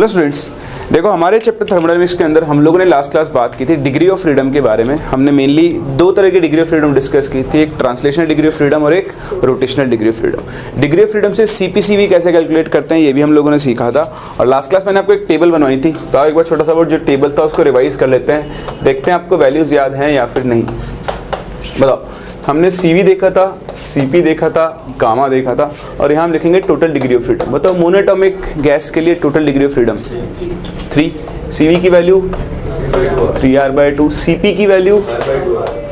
Hello students, देखो हमारे chapter thermodynamics के अंदर हम लोगों ने लास्ट क्लास बात की थी डिग्री ऑफ फ्रीडम के बारे में। हमने मेनली दो तरह की डिग्री ऑफ फ्रीडम डिस्कस की थी, एक ट्रांसलेशनल डिग्री ऑफ फ्रीडम और एक rotational degree of freedom. Degree of freedom से सीपीसीवी कैसे कैलकुलेट करते हैं ये भी हम लोगों ने सीखा था। और लास्ट क्लास मैंने आपको एक टेबल बनवाई थी, तो आप एक बार छोटा सा वो जो टेबल था उसको रिवाइज कर लेते हैं, देखते हैं आपको वैल्यूज याद हैं या फिर नहीं। बताओ, हमने CV देखा था, CP देखा था, गामा देखा था, और यहाँ हम लिखेंगे टोटल डिग्री ऑफ फ्रीडम। बताओ मोनोएटॉमिक गैस के लिए total degree of freedom 3, CV की वैल्यू 3R/2, CP की वैल्यू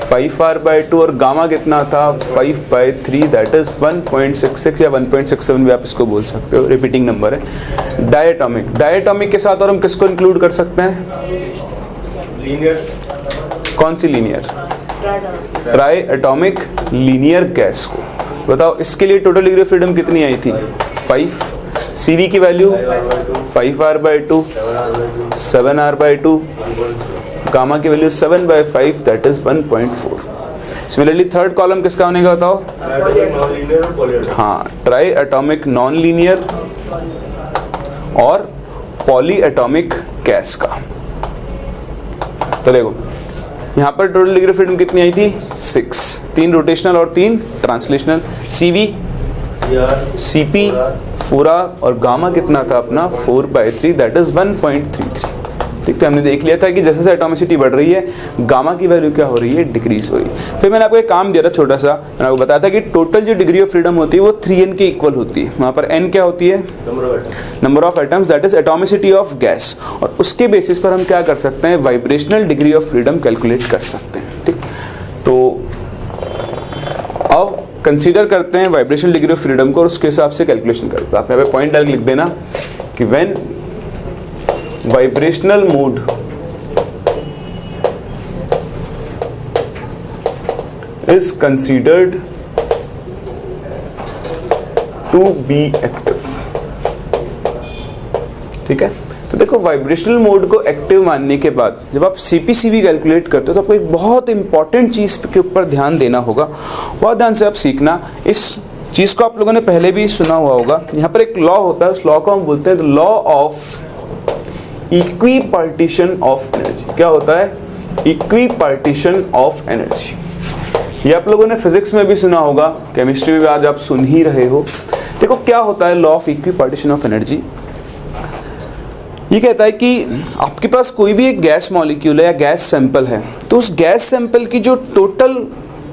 5R/2 और गामा कितना था 5/3, दैट इज 1.66 या 1.67 भी आप इसको बोल सकते हो, रिपीटिंग नंबर है। डायटोमिक के साथ और हम किसको इंक्लूड कर सकते हैं? लीनियर। कौन सी linear? Triatomic linear gas को। बताओ इसके लिए टोटल डिग्री ऑफ फ्रीडम कितनी आई थी? 5। CV की वैल्यू 5R/2, 7R/2, गामा की value 7/5, that is 1.4। Similarly third column किसका होने का बताओ? हाँ, ट्राई एटॉमिक नॉन लीनियर और पॉली एटॉमिक गैस का। तो देखो यहाँ पर टोटल डिग्री ऑफ फ्रीडम कितनी आई थी? 6, 3 रोटेशनल और 3 ट्रांसलेशनल। CV, CP 4R और गामा कितना था अपना 4/3, दैट इज 1.33। ठीक है, हमने देख लिया था कि जैसे जैसे एटॉमिसिटी बढ़ रही है गामा की वैल्यू क्या हो रही है? डिक्रीज हो रही है। फिर मैंने आपको एक काम दिया था छोटा सा, मैंने आपको बताया था कि टोटल जो डिग्री ऑफ फ्रीडम होती है वो 3n के इक्वल होती है। वहाँ पर n क्या होती है? Number of atoms, that is atomicity of gas. और उसके बेसिस पर हम क्या कर सकते हैं? Vibrational degree of freedom calculate कर सकते हैं। ठीक, तो अब कंसीडर करते हैं वाइब्रेशनल डिग्री ऑफ फ्रीडम को और उसके हिसाब से कैलकुलेशन करते हैं। आप यहाँ पे पॉइंट डाल के लिख देना कि when vibrational mode is considered to be active। ठीक है, तो देखो वाइब्रेशनल मोड को एक्टिव मानने के बाद जब आप CPCV कैलकुलेट करते हो तो आपको एक बहुत इंपॉर्टेंट चीज के ऊपर ध्यान देना होगा। बहुत ध्यान से आप सीखना, इस चीज को आप लोगों ने पहले भी सुना हुआ होगा। यहाँ पर एक लॉ होता है, उस लॉ को हम बोलते हैं law of equipartition of energy. क्या होता है? Equi partition of energy. ये आप लोगों ने फिजिक्स में भी सुना होगा, केमिस्ट्री में भी आज आप सुन ही रहे हो। देखो क्या होता है law of equipartition of energy. ये कहता है कि आपके पास कोई भी एक गैस मॉलिक्यूल है या गैस सैंपल है, तो उस गैस सैंपल की जो टोटल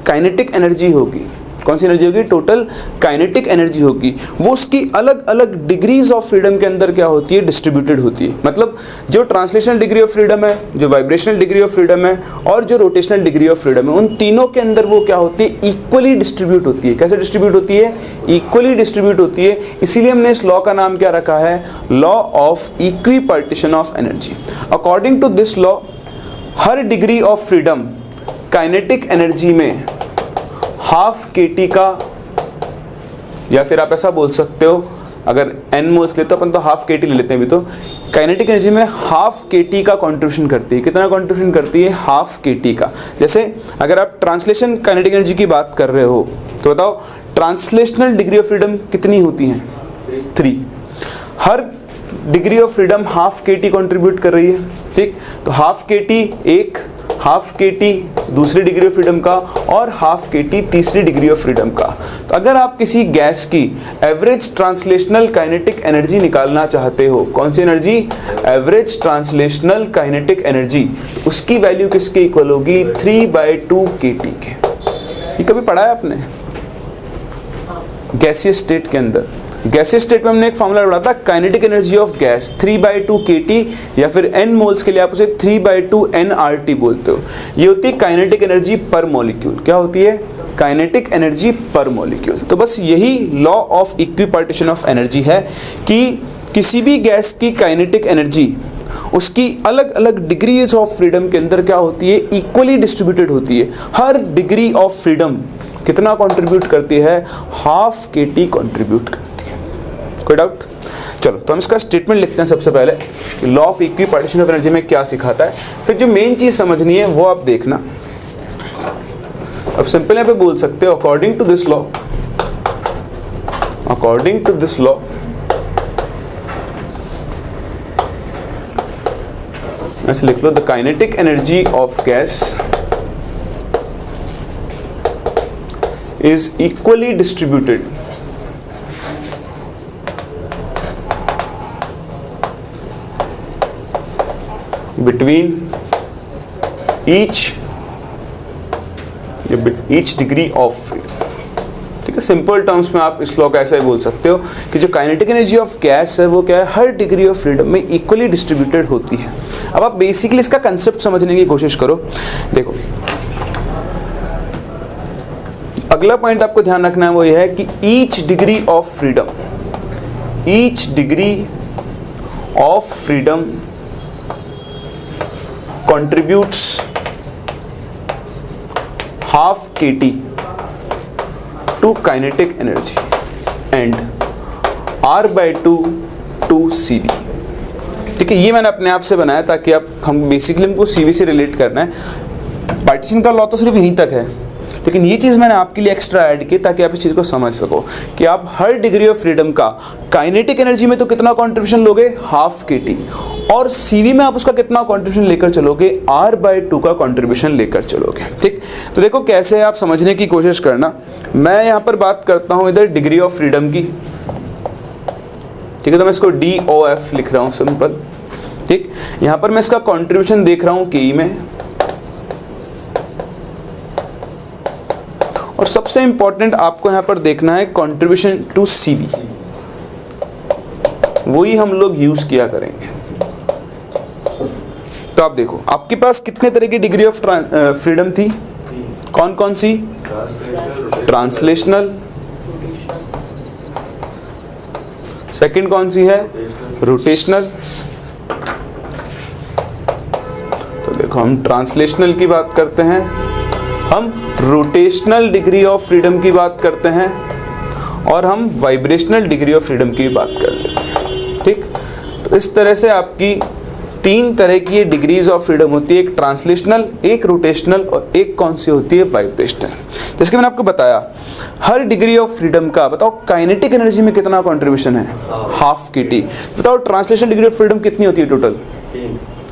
काइनेटिक एनर्जी होगी, कौन सी एनर्जी होगी? टोटल काइनेटिक एनर्जी होगी, वो उसकी अलग अलग डिग्रीज ऑफ फ्रीडम के अंदर क्या होती है? डिस्ट्रीब्यूटेड होती है। मतलब जो ट्रांसलेशनल डिग्री ऑफ फ्रीडम है, जो वाइब्रेशनल डिग्री ऑफ फ्रीडम है और जो रोटेशनल डिग्री ऑफ फ्रीडम है, उन तीनों के अंदर वो क्या होती है? इक्वली डिस्ट्रीब्यूट होती है। कैसे डिस्ट्रीब्यूट होती है? इक्वली डिस्ट्रीब्यूट होती है। इसीलिए हमने इस लॉ का नाम क्या रखा है? Law of equipartition of energy. According to this law, हर degree of freedom kinetic energy में हाफ KT का, या फिर आप ऐसा बोल सकते हो, अगर n मोल्स लेते हो अपन तो हाफ KT ले लेते हैं भी, तो काइनेटिक एनर्जी में हाफ KT का कंट्रीब्यूशन करती है। कितना कंट्रीब्यूशन करती है? हाफ KT का। जैसे अगर आप ट्रांसलेशन काइनेटिक एनर्जी की बात कर रहे हो तो बताओ ट्रांसलेशनल डिग्री ऑफ फ्रीडम कितनी होती है? 3। हर degree of freedom half KT contribute कर रही है। ठीक, तो हाफ KT एक, हाफ KT दूसरी डिग्री ऑफ फ्रीडम का और हाफ KT तीसरी डिग्री ऑफ फ्रीडम का। तो अगर आप किसी गैस की एवरेज ट्रांसलेशनल काइनेटिक एनर्जी निकालना चाहते हो, कौन सी energy? Average translational kinetic energy, उसकी वैल्यू किसके इक्वल होगी? 3/2 KT के। ये कभी पढ़ा है आपने गैसियस स्टेट के अंदर? गैसियस स्टेट में हमने एक फॉर्मूला पढ़ा था, kinetic energy of gas 3/2 KT, या फिर n मोल्स के लिए आप उसे 3/2 nRT बोलते हो। ये होती है काइनेटिक एनर्जी पर मॉलिक्यूल। क्या होती है? काइनेटिक एनर्जी पर मॉलिक्यूल। तो बस यही law of equipartition of energy है कि किसी भी गैस की काइनेटिक एनर्जी उसकी अलग अलग डिग्रीज ऑफ फ्रीडम के अंदर क्या होती है? इक्वली डिस्ट्रीब्यूटेड होती है। हर डिग्री ऑफ फ्रीडम कितना कंट्रीब्यूट करती है? हाफ KT कंट्रीब्यूट करती है। कोई डाउट? चलो तो हम इसका स्टेटमेंट लिखते हैं सबसे पहले कि law of equipartition of energy में क्या सिखाता है। फिर जो मेन चीज समझनी है वो आप देखना। अब सिंपल यहाँ पे बोल सकते हो अकॉर्डिंग टू दिस लॉ, ऐसे लिख लो, the kinetic energy of gas is equally distributed between each degree of freedom. ठीक है, सिंपल टर्म्स में आप इस लॉ का ऐसा ही बोल सकते हो कि जो काइनेटिक एनर्जी ऑफ गैस है वो क्या है, हर डिग्री ऑफ फ्रीडम में इक्वली डिस्ट्रीब्यूटेड होती है। अब आप बेसिकली इसका कंसेप्ट समझने की कोशिश करो। देखो, अगला पॉइंट आपको ध्यान रखना है वो ये है कि each degree of freedom contributes half kT to kinetic energy and R/2 to CV। ठीक है, ये मैंने अपने आप से बनाया ताकि आप हम बेसिकली हमको CV से रिलेट करना है। पार्टीशन का लॉ तो सिर्फ यहीं तक है, लेकिन ये चीज़ मैंने आपके लिए एक्स्ट्रा ऐड की ताकि आप इस चीज़ को समझ सको कि आप हर डिग्री ऑफ फ्रीडम का काइनेटिक एनर्जी में तो कितना कंट्रीब्यूशन लोगे, हाफ केटी, और सीवी में आप उसका कितना कंट्रीब्यूशन लेकर चलोगे, R/2 का कंट्रीब्यूशन लेकर चलोगे। ठीक, तो देखो कैसे आप समझने की कोशिश करना। मैं यहाँ पर बात करता हूँ इधर डिग्री ऑफ फ्रीडम की। ठीक है, तो मैं इसको DOF लिख रहा हूँ सिंपल। ठीक, यहाँ पर मैं इसका कंट्रीब्यूशन देख रहा हूँ KE में, और सबसे इंपॉर्टेंट आपको यहां पर देखना है कंट्रीब्यूशन टू सीवी, वही हम लोग यूज किया करेंगे। तो आप देखो आपके पास कितने तरह की डिग्री ऑफ फ्रीडम थी, कौन कौन सी, ट्रांसलेशनल, सेकंड कौन सी है, रोटेशनल। तो देखो हम ट्रांसलेशनल की बात करते हैं, हम रोटेशनल डिग्री ऑफ फ्रीडम की बात करते हैं, और हम वाइब्रेशनल डिग्री ऑफ फ्रीडम की बात कर लेते हैं। ठीक, तो इस तरह से आपकी तीन तरह की डिग्रीज ऑफ फ्रीडम होती है, एक ट्रांसलेशनल, एक रोटेशनल, और एक कौन सी होती है, वाइब्रेशनल। जैसे मैंने आपको बताया हर डिग्री ऑफ फ्रीडम का बताओ काइनेटिक एनर्जी में कितना कंट्रीब्यूशन है, हाफ केटी। बताओ ट्रांसलेशनल डिग्री ऑफ फ्रीडम कितनी होती है टोटल,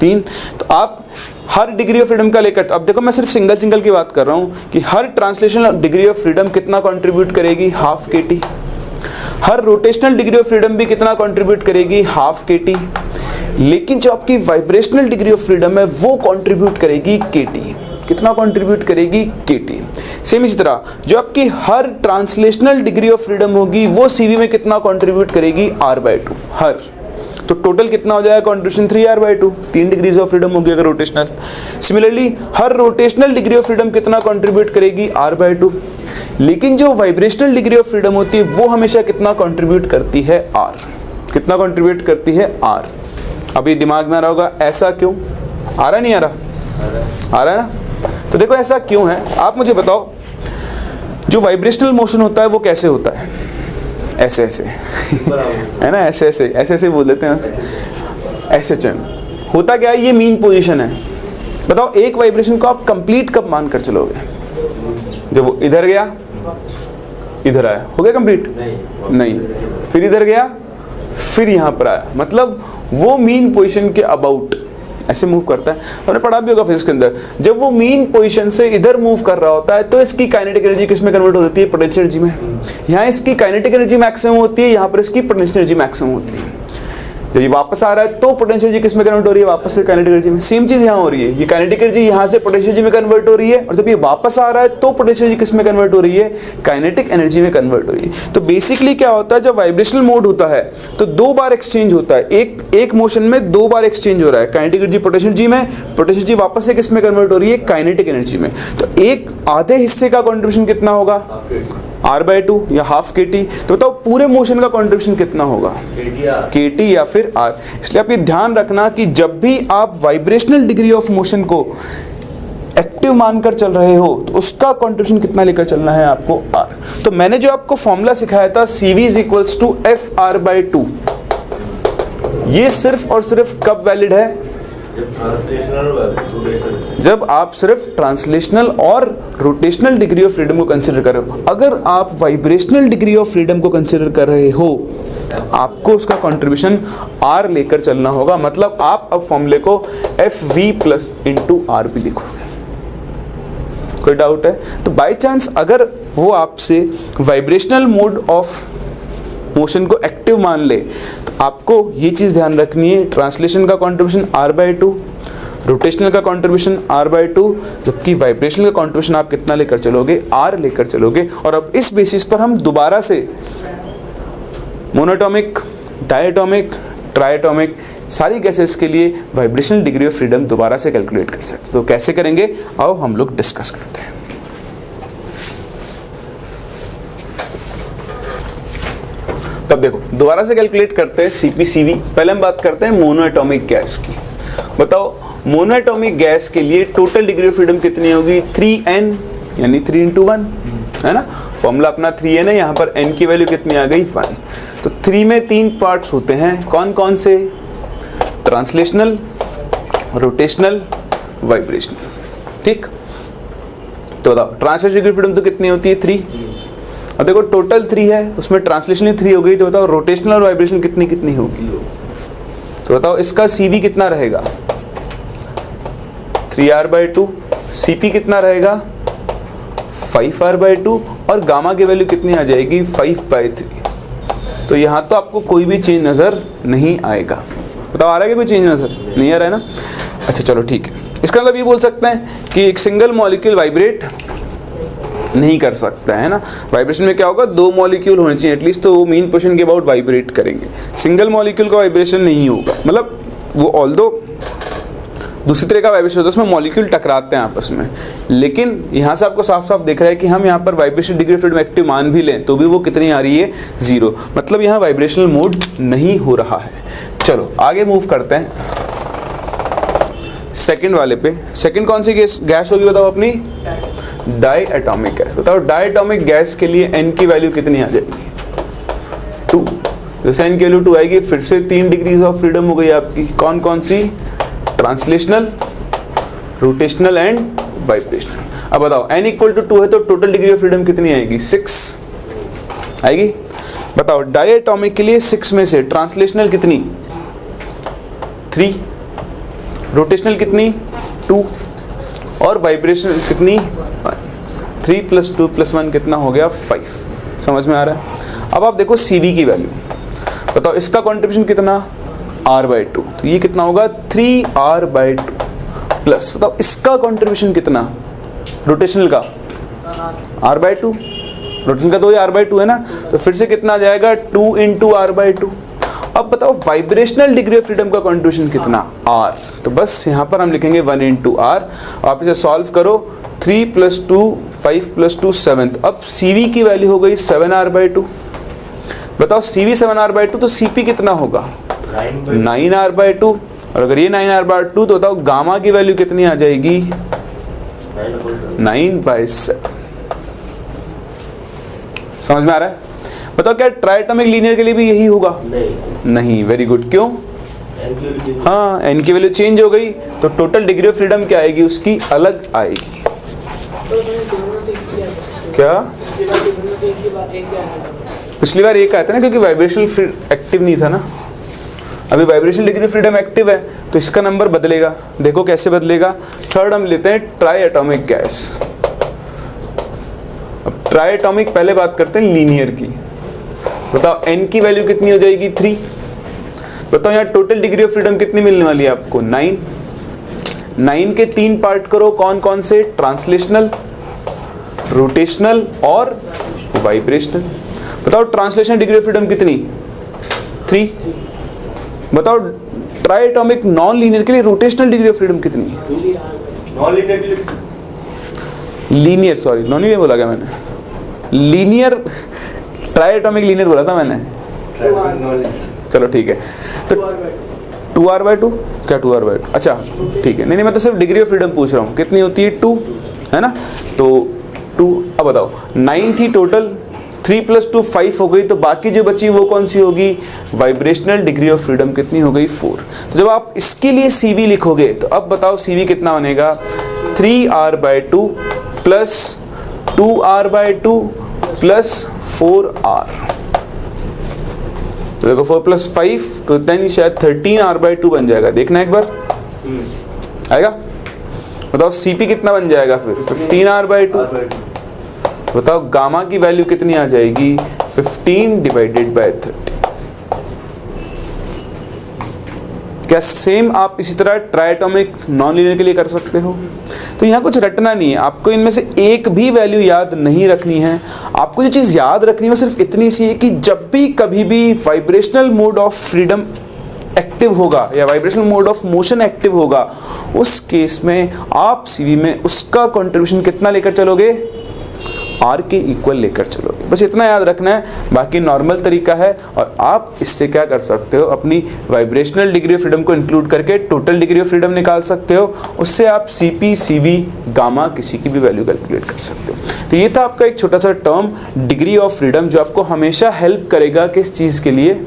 तीन। तो आप हर डिग्री ऑफ फ्रीडम का लेकर, अब देखो मैं सिर्फ सिंगल की बात कर रहा हूं कि हर ट्रांसलेशनल डिग्री ऑफ फ्रीडम कितना कंट्रीब्यूट करेगी, हाफ केटी। हर रोटेशनल डिग्री ऑफ फ्रीडम भी कितना कंट्रीब्यूट करेगी, हाफ केटी। लेकिन जो आपकी वाइब्रेशनल डिग्री ऑफ फ्रीडम है वो कंट्रीब्यूट करेगी केटी। कितना कंट्रीब्यूट करेगी, केटी। सेम इसी तरह जो आपकी हर ट्रांसलेशनल डिग्री ऑफ फ्रीडम होगी वो सीवी में कितना कंट्रीब्यूट करेगी, R/2 हर। तो टोटल कितना हो जाएगा contribution, 3R/2, 3 degrees of freedom होगी अगर rotational. Similarly her rotational degree of freedom कितना कंट्रीब्यूट करेगी, R/2। लेकिन जो वाइब्रेशनल डिग्री ऑफ फ्रीडम होती है वो हमेशा कितना कंट्रीब्यूट करती है, R। कितना कंट्रीब्यूट करती है, R। अभी दिमाग में आ रहा होगा ऐसा क्यों, आ रहा नहीं आ रहा, आ रहा है ना। तो देखो ऐसा क्यों है, आप मुझे बताओ। जो वाइब्रेशनल मोशन होता है वो कैसे होता है, ऐसे ऐसे है ना, ऐसे ऐसे ऐसे ऐसे बोल देते हैं, ऐसे चल होता क्या है, ये मीन पोजीशन है। बताओ एक वाइब्रेशन को आप कंप्लीट कब मान कर चलोगे, जब वो इधर गया, इधर आया, हो गया कंप्लीट, नहीं, फिर इधर गया, फिर यहाँ पर आया, मतलब वो मीन पोजीशन के अबाउट ऐसे मूव करता है। हमने पढ़ा भी होगा फिजिक्स के अंदर, जब वो मीन पोजीशन से इधर मूव कर रहा होता है तो इसकी काइनेटिक एनर्जी किस में कन्वर्ट होती है, पोटेंशियल एनर्जी में। यहाँ इसकी काइनेटिक एनर्जी मैक्सिमम होती है, यहाँ पर इसकी पोटेंशियल एनर्जी मैक्सिमम होती है। जब ये वापस आ रहा है तो पोटेंशियल एनर्जी किस में कन्वर्ट हो रही है, वापस से काइनेटिक एनर्जी में। सेम चीज यहाँ हो रही है, ये काइनेटिक एनर्जी यहाँ से पोटेंशियल एनर्जी में कन्वर्ट हो रही है, और जब ये वापस आ रहा है तो पोटेंशियल एनर्जी किस में कन्वर्ट हो रही है, काइनेटिक एनर्जी में कन्वर्ट हो रही है। तो बेसिकली क्या होता है, जब वाइब्रेशनल मोड होता है तो 2 बार एक्सचेंज होता है, एक मोशन में 2 बार एक्सचेंज हो रहा है, काइनेटिक एनर्जी पोटेंशियल एनर्जी में, पोटेंशियल एनर्जी वापस से किस में कन्वर्ट हो रही है, काइनेटिक एनर्जी में। तो एक आधे हिस्से का कंट्रीब्यूशन कितना होगा, R/2 या हाफ केटी। तो बताओ पूरे मोशन का कंट्रीब्यूशन कितना होगा, केटी या फिर R। इसलिए आप ये ध्यान रखना कि जब भी आप वाइब्रेशनल डिग्री ऑफ मोशन को एक्टिव मानकर चल रहे हो तो उसका कंट्रीब्यूशन कितना लेकर चलना है आपको, R। तो मैंने जो आपको फॉर्मूला सिखाया था CV = FR/2, ये सिर्फ और सिर्फ कब वैलिड है, जब आप सिर्फ ट्रांसलेशनल और रोटेशनल डिग्री ऑफ फ्रीडम को कंसीडर कर रहे हो। अगर आप वाइब्रेशनल डिग्री ऑफ फ्रीडम को कंसीडर कर रहे हो तो आपको उसका कंट्रीब्यूशन R लेकर चलना होगा, मतलब आप अब फॉर्मूले को FV प्लस इंटू आर भी लिखोगे। कोई डाउट है? तो बाय चांस अगर वो आपसे वाइब्रेशनल मोड ऑफ मोशन को एक्टिव मान ले तो आपको ये चीज़ ध्यान रखनी है, ट्रांसलेशन का कंट्रीब्यूशन R/2, रोटेशनल का कंट्रीब्यूशन R/2, जबकि वाइब्रेशनल का कंट्रीब्यूशन आप कितना लेकर चलोगे? R लेकर चलोगे। और अब इस बेसिस पर हम दोबारा से मोनोटॉमिक, डायटॉमिक, ट्राइटॉमिक सारी गैसेस के लिए वाइब्रेशनल डिग्री ऑफ फ्रीडम दोबारा से कैलकुलेट कर सकते हैं। तो कैसे करेंगे आओ हम लोग डिस्कस करते हैं। तब देखो दोबारा से कैलकुलेट करते हैं CpCv। पहले हम बात करते हैं मोनोएटॉमिक गैस की। बताओ मोनोएटॉमिक गैस के लिए टोटल डिग्री ऑफ फ्रीडम कितनी होगी? 3n, यानी 3 × 1 है ना। फॉर्मूला अपना 3n है, यहाँ पर n की वैल्यू कितनी आ गई? 1। तो 3 में 3 पार्ट्स होते हैं, कौन कौन से? Translational, rotational, vibrational. ठीक, तो बताओ ट्रांसलेशनल डिग्री ऑफ फ्रीडम तो कितनी होती है? 3। अब देखो टोटल 3 है, उसमें ट्रांसलेशनल 3 हो गई, तो बताओ रोटेशनल और वाइब्रेशनल कितनी कितनी होगी? तो बताओ इसका CV कितना रहेगा? 3R/2। CP कितना रहेगा? 5R/2। और गामा की वैल्यू कितनी आ जाएगी? 5/3। तो यहाँ तो आपको कोई भी चेंज नज़र नहीं आएगा। बताओ आ रहा है कि कोई चेंज नज़र नहीं आ रहा है ना? अच्छा चलो ठीक है। इसका मतलब ये बोल सकते हैं कि एक सिंगल मॉलिक्यूल वाइब्रेट नहीं कर सकता है ना। वाइब्रेशन में क्या होगा? 2 मॉलिक्यूल होने चाहिए एटलीस्ट, तो वो मीन पोजीशन के अबाउट वाइब्रेट करेंगे। सिंगल मॉलिक्यूल का वाइब्रेशन नहीं होगा, मतलब वो ऑल्दो दूसरी तरह का वाइब्रेशन होता है, उसमें मॉलिक्यूल टकराते हैं आपस में, लेकिन यहाँ से आपको साफ साफ दिख रहा है कि हम यहाँ पर vibration degree of freedom active मान भी लें तो भी वो कितनी आ रही है? 0। मतलब यहाँ वाइब्रेशनल मोड नहीं हो रहा है। चलो आगे मूव करते हैं सेकंड वाले पे। सेकंड कौन सी गैस होगी बताओ अपनी? Diatomic gas. बताओ डायटॉमिक गैस के लिए n की वैल्यू कितनी आ जाएगी? 2। जैसे n की वैल्यू 2 आएगी, फिर से 3 डिग्रीज ऑफ फ्रीडम हो गई आपकी। कौन कौन सी? Translational, rotational and vibrational. अब बताओ n = 2 है तो टोटल डिग्री ऑफ फ्रीडम कितनी आएगी? 6 आएगी। बताओ डायटॉमिक के लिए 6 में से ट्रांसलेशनल कितनी? 3, रोटेशनल कितनी? 2 और वाइब्रेशनल कितनी? 3 + 2 + 1 कितना हो गया? 5। समझ में आ रहा है? अब आप देखो CV की वैल्यू। बताओ इसका कंट्रीब्यूशन कितना? R/2। तो ये कितना होगा? 3R/2 प्लस बताओ इसका कंट्रीब्यूशन कितना? रोटेशनल का R/2, रोटेशनल का तो ये R/2 है ना, तो फिर से कितना आ जाएगा? 2 × R/2। अब बताओ वाइब्रेशनल डिग्री ऑफ फ्रीडम का कंट्रीब्यूशन कितना? R। तो बस यहाँ पर हम लिखेंगे 1 × R। आप इसे सॉल्व करो, 3 + 2 5 + 2 7। अब CV की वैल्यू हो गई 7R/2। बताओ CV 7R/2 तो CP कितना होगा? 9R/2। और अगर ये 9R/2 तो बताओ गामा की वैल्यू कितनी आ जाएगी? 9/7। समझ में आ रहा है? बताओ क्या ट्राइटॉमिक लीनियर के लिए भी यही होगा? नहीं। Very good. क्यों? हाँ, n की वैल्यू चेंज हो गई तो टोटल डिग्री ऑफ फ्रीडम क्या आएगी? उसकी अलग आएगी। क्या? पिछली बार एक आया था ना, क्योंकि वाइब्रेशनल एक्टिव नहीं था ना। अभी वाइब्रेशनल डिग्री फ्रीडम एक्टिव है तो इसका नंबर बदलेगा। देखो कैसे बदलेगा। थर्ड हम लेते हैं ट्राइएटॉमिक गैस। अब ट्राइएटॉमिक पहले बात करते हैं लीनियर की। बताओ n की वैल्यू कितनी हो जाएगी? 3। बताओ यहाँ टोटल डिग्री ऑफ फ्रीडम कितनी मिलने वाली है आपको? 9। 9 के 3 पार्ट करो, कौन कौन से? ट्रांसलेशनल, रोटेशनल और वाइब्रेशनल। बताओ ट्रांसलेशनल डिग्री ऑफ फ्रीडम कितनी? 3। बताओ ट्राइएटॉमिक नॉन लीनियर के लिए रोटेशनल डिग्री ऑफ फ्रीडम कितनी? नॉन लीनियर के लिए लीनियर, सॉरी नॉन लीनियर बोला क्या मैंने? लीनियर, ट्राइएटॉमिक लीनियर बोला था मैंने। चलो ठीक है। तो 2R/2 क्या? 2R/2। अच्छा ठीक है। नहीं मैं तो सिर्फ डिग्री ऑफ फ्रीडम पूछ रहा हूँ। कितनी होती है? 2 है ना। तो 2। अब बताओ 9 थी टोटल, 3 + 2 5 हो गई, तो बाकी जो बची वो कौन सी होगी? वाइब्रेशनल डिग्री ऑफ फ्रीडम कितनी हो गई? 4। तो जब आप इसके लिए CV लिखोगे तो अब बताओ CV कितना बनेगा? 3R/2 plus 2R/2 plus 4R। तो देखो 4 + 5 तो इतना नहीं, शायद 13r/2 बन जाएगा। देखना एक बार आएगा। बताओ Cp कितना बन जाएगा फिर 15r/2। बताओ गामा की वैल्यू कितनी आ जाएगी 15/30। क्या सेम आप इसी तरह ट्राइएटॉमिक नॉन लीनियर के लिए कर सकते हो? तो यहाँ कुछ रटना नहीं है, आपको इनमें से एक भी वैल्यू याद नहीं रखनी है। आपको जो चीज़ याद रखनी है वो सिर्फ इतनी सी है कि जब भी कभी भी vibrational mode of freedom active होगा या vibrational mode of motion active होगा, उस केस में आप सीवी में उसका कंट्रीब्यूशन कितना लेकर चलोगे, आर के इक्वल लेकर चलोगे। बस इतना याद रखना है, बाकी नॉर्मल तरीका है। और आप इससे क्या कर सकते हो, अपनी वाइब्रेशनल डिग्री ऑफ फ्रीडम को इंक्लूड करके टोटल डिग्री ऑफ फ्रीडम निकाल सकते हो। उससे आप सीपी, सीवी, गामा किसी की भी वैल्यू कैलकुलेट कर सकते हो। तो ये था आपका एक छोटा सा टर्म डिग्री ऑफ फ्रीडम, जो आपको हमेशा हेल्प करेगा किस चीज़ के लिए,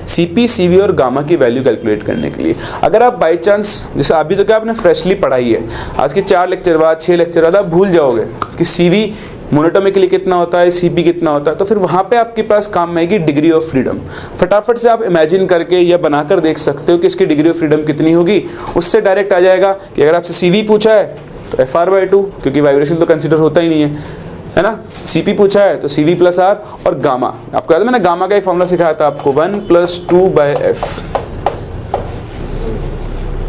सीपी, सीवी और गामा की वैल्यू कैलकुलेट करने के लिए। अगर आप बाई चांस, जैसे अभी तो क्या आपने फ्रेशली पढ़ाई है, आज के 4 लेक्चर बाद 6 लेक्चर बाद आप भूल जाओगे कि सीवी मोनोटोमिकली कितना होता है, सीपी कितना होता है, तो फिर वहाँ पे आपके पास काम में आएगी डिग्री ऑफ फ्रीडम। फटाफट से आप इमेजिन करके या बनाकर देख सकते हो कि इसकी डिग्री ऑफ फ्रीडम कितनी होगी। उससे डायरेक्ट आ जाएगा कि अगर आपसे सीवी पूछा है तो FR/2, क्योंकि वाइब्रेशन तो कंसिडर होता ही नहीं है ना। सीपी पूछा है तो CV + R, और गामा, आपको याद है मैंने गामा का एक फॉर्मूला सिखाया था आपको, 1 + 2/F।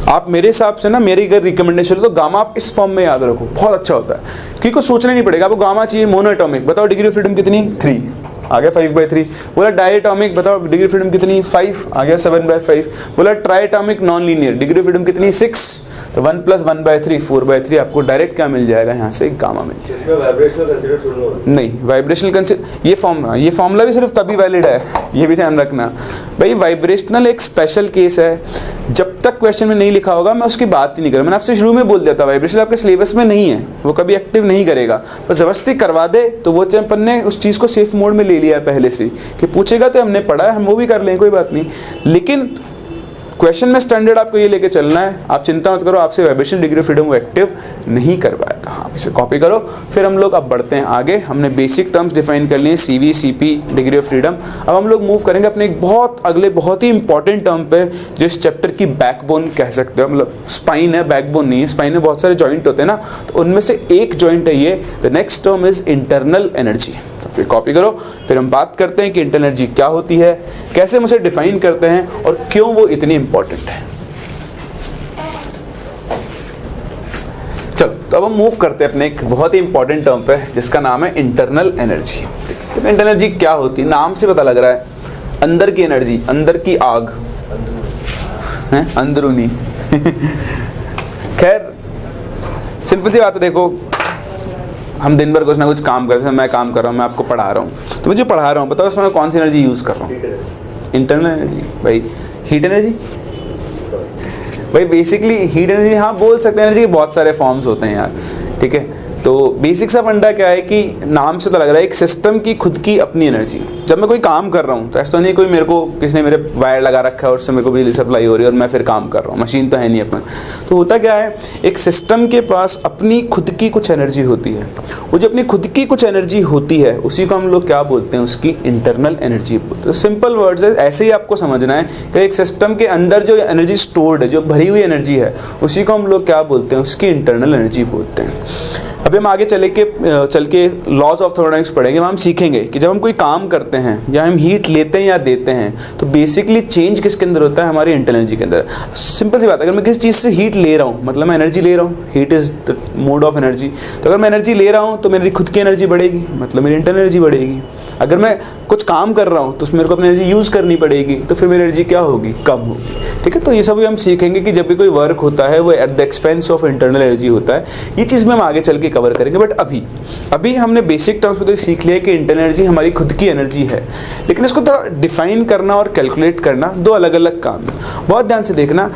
आप मेरे हिसाब से ना, मेरी अगर रिकमेंडेशन तो गामा आप इस फॉर्म में याद रखो, बहुत अच्छा होता है, क्योंकि कुछ सोचना नहीं पड़ेगा। आपको गामा चाहिए मोनोएटॉमिक, बताओ डिग्री ऑफ फ्रीडम कितनी, 3 आ गया 5/3। बोला डायएटॉमिक, बताओ डिग्री ऑफ फ्रीडम कितनी, 5 आ गया 7/5। बोला triatomic non linear, degree of freedom कितनी, 6, तो 1 + 1/3 4/3। आपको डायरेक्ट क्या मिल जाएगा, यहाँ से गामा मिल जाएगा। नहीं, वाइब्रेशनल कंसिडर, ये फॉर्मूला भी सिर्फ तभी वैलिड है, ये भी ध्यान रखना भाई। वाइब्रेशनल एक स्पेशल केस है, जब तक क्वेश्चन में नहीं लिखा होगा मैं उसकी बात ही नहीं करूँ। मैंने आपसे शुरू में बोल दिया था वाइब्रेशन आपके सिलेबस में नहीं है, वो कभी एक्टिव नहीं करेगा। पर जबरदस्ती करवा दे तो वो अपन ने उस चीज़ को सेफ मोड में ले लिया है पहले से कि पूछेगा तो हमने पढ़ा है, हम वो भी कर लेंगे, कोई बात नहीं। लेकिन क्वेश्चन में स्टैंडर्ड आपको ये लेके चलना है। आप चिंता मत करो, आपसे वाइब्रेशन डिग्री ऑफ फ्रीडम वो एक्टिव नहीं करवाएगा। आप इसे कॉपी करो। फिर हम लोग अब बढ़ते हैं आगे। हमने बेसिक टर्म्स डिफाइन कर लिए, CV, CP, degree of freedom. अब हम लोग मूव करेंगे अपने एक बहुत ही इंपॉर्टेंट टर्म पे, जो इस चैप्टर की बैकबोन कह सकते हो, मतलब स्पाइन है, बैकबोन नहीं है। स्पाइन में बहुत सारे जॉइंट होते हैं ना, तो उनमें से एक जॉइंट है ये। The next term is internal energy. फिर कॉपी करो। फिर हम बात करते हैं कि इंटरनल एनर्जी क्या होती है, कैसे हम उसे डिफाइन करते हैं और क्यों वो इतनी इंपॉर्टेंट है। चलो, तो अब हम मूव करते हैं अपने एक बहुत ही इंपॉर्टेंट टर्म पे, जिसका नाम है इंटरनल एनर्जी। तो इंटरनल एनर्जी क्या होती है, नाम से पता लग रहा है, अंदर की एनर्जी, अंदर की आग है, अंदरूनी। खैर सिंपल सी बात है, देखो हम दिन भर कुछ ना कुछ काम करते हैं। मैं काम कर रहा हूँ, मैं आपको पढ़ा रहा हूँ, तो मैं जो पढ़ा रहा हूँ बताओ इसमें कौन सी एनर्जी यूज़ कर रहा हूँ, इंटरनल एनर्जी। भाई हीट एनर्जी, भाई बेसिकली हीट एनर्जी, हाँ बोल सकते हैं। एनर्जी के बहुत सारे फॉर्म्स होते हैं यार, ठीक है। तो बेसिक सा फंडा क्या है कि नाम से तो लग रहा है एक सिस्टम की खुद की अपनी एनर्जी। जब मैं कोई काम कर रहा हूँ तो ऐसा तो नहीं कोई मेरे को, किसी ने मेरे वायर लगा रखा है और उससे मेरे को बिजली सप्लाई हो रही है और मैं फिर काम कर रहा हूँ, मशीन तो है नहीं अपन। तो होता क्या है, एक सिस्टम के पास अपनी खुद की कुछ एनर्जी होती है। वो जो अपनी खुद की कुछ एनर्जी होती है उसी को हम लोग क्या बोलते हैं, उसकी इंटरनल एनर्जी बोलते हैं। तो सिंपल वर्ड्स है, ऐसे ही आपको समझना है कि एक सिस्टम के अंदर जो एनर्जी स्टोर्ड है, जो भरी हुई एनर्जी है, उसी को हम लोग क्या बोलते हैं, उसकी इंटरनल एनर्जी बोलते हैं। अभी हम आगे चल के लॉज ऑफ थर्मोडायनामिक्स पढ़ेंगे। वहाँ हम सीखेंगे कि जब हम कोई काम करते हैं या हम हीट लेते हैं या देते हैं तो बेसिकली चेंज किसके अंदर होता है, हमारी इंटरनल एनर्जी के अंदर। सिंपल सी बात है, अगर मैं किसी चीज़ से हीट ले रहा हूँ मतलब मैं एनर्जी ले रहा हूँ, heat is the mode of energy. तो अगर मैं एनर्जी ले रहा हूँ तो मेरी खुद की एनर्जी बढ़ेगी, मतलब मेरी इंटरनल एनर्जी बढ़ेगी। अगर मैं कुछ काम कर रहा हूँ तो उसमें मेरे को अपनी एनर्जी यूज़ करनी पड़ेगी, तो फिर मेरी एनर्जी क्या होगी, कम होगी, ठीक है। तो ये सब हम सीखेंगे कि जब भी कोई वर्क होता है वो at the expense of internal energy होता है। ये चीज़ में हम आगे चल के कवर करेंगे। बट अभी हमने बेसिक टर्म्स में तो सीख लिया कि इंटरनल एनर्जी हमारी खुद की एनर्जी है, लेकिन इसको थोड़ा डिफाइन करना और कैलकुलेट करना दो अलग अलग काम है। बहुत ध्यान से देखना,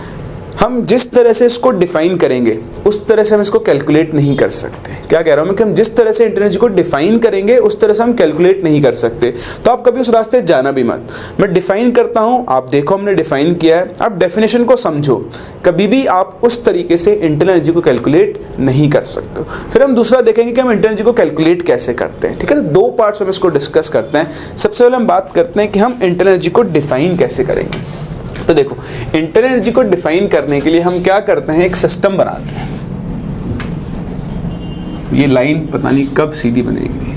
हम जिस तरह से इसको डिफाइन करेंगे उस तरह से हम इसको कैलकुलेट नहीं कर सकते। क्या कह रहा हूं मैं कि हम जिस तरह से इंटर एनर्जी को डिफाइन करेंगे उस तरह से हम कैलकुलेट नहीं कर सकते। तो आप कभी उस रास्ते जाना भी मत। मैं डिफाइन करता हूं, आप देखो हमने डिफाइन किया है, आप डेफिनेशन को समझो। कभी भी आप उस तरीके से इंटर एनर्जी को कैलकुलेट नहीं कर सकते। फिर हम दूसरा देखेंगे कि हम इंटर एनर्जी को कैलकुलेट कैसे करते हैं। ठीक है, तो दो पार्ट्स हम इसको डिस्कस करते हैं। सबसे पहले हम बात करते हैं कि हम इंटर एनर्जी को डिफाइन कैसे करेंगे। तो देखो, इंटर एनर्जी को डिफाइन करने के लिए हम क्या करते हैं, एक सिस्टम बनाते हैं। ये लाइन पता नहीं कब सीधी बनेगी,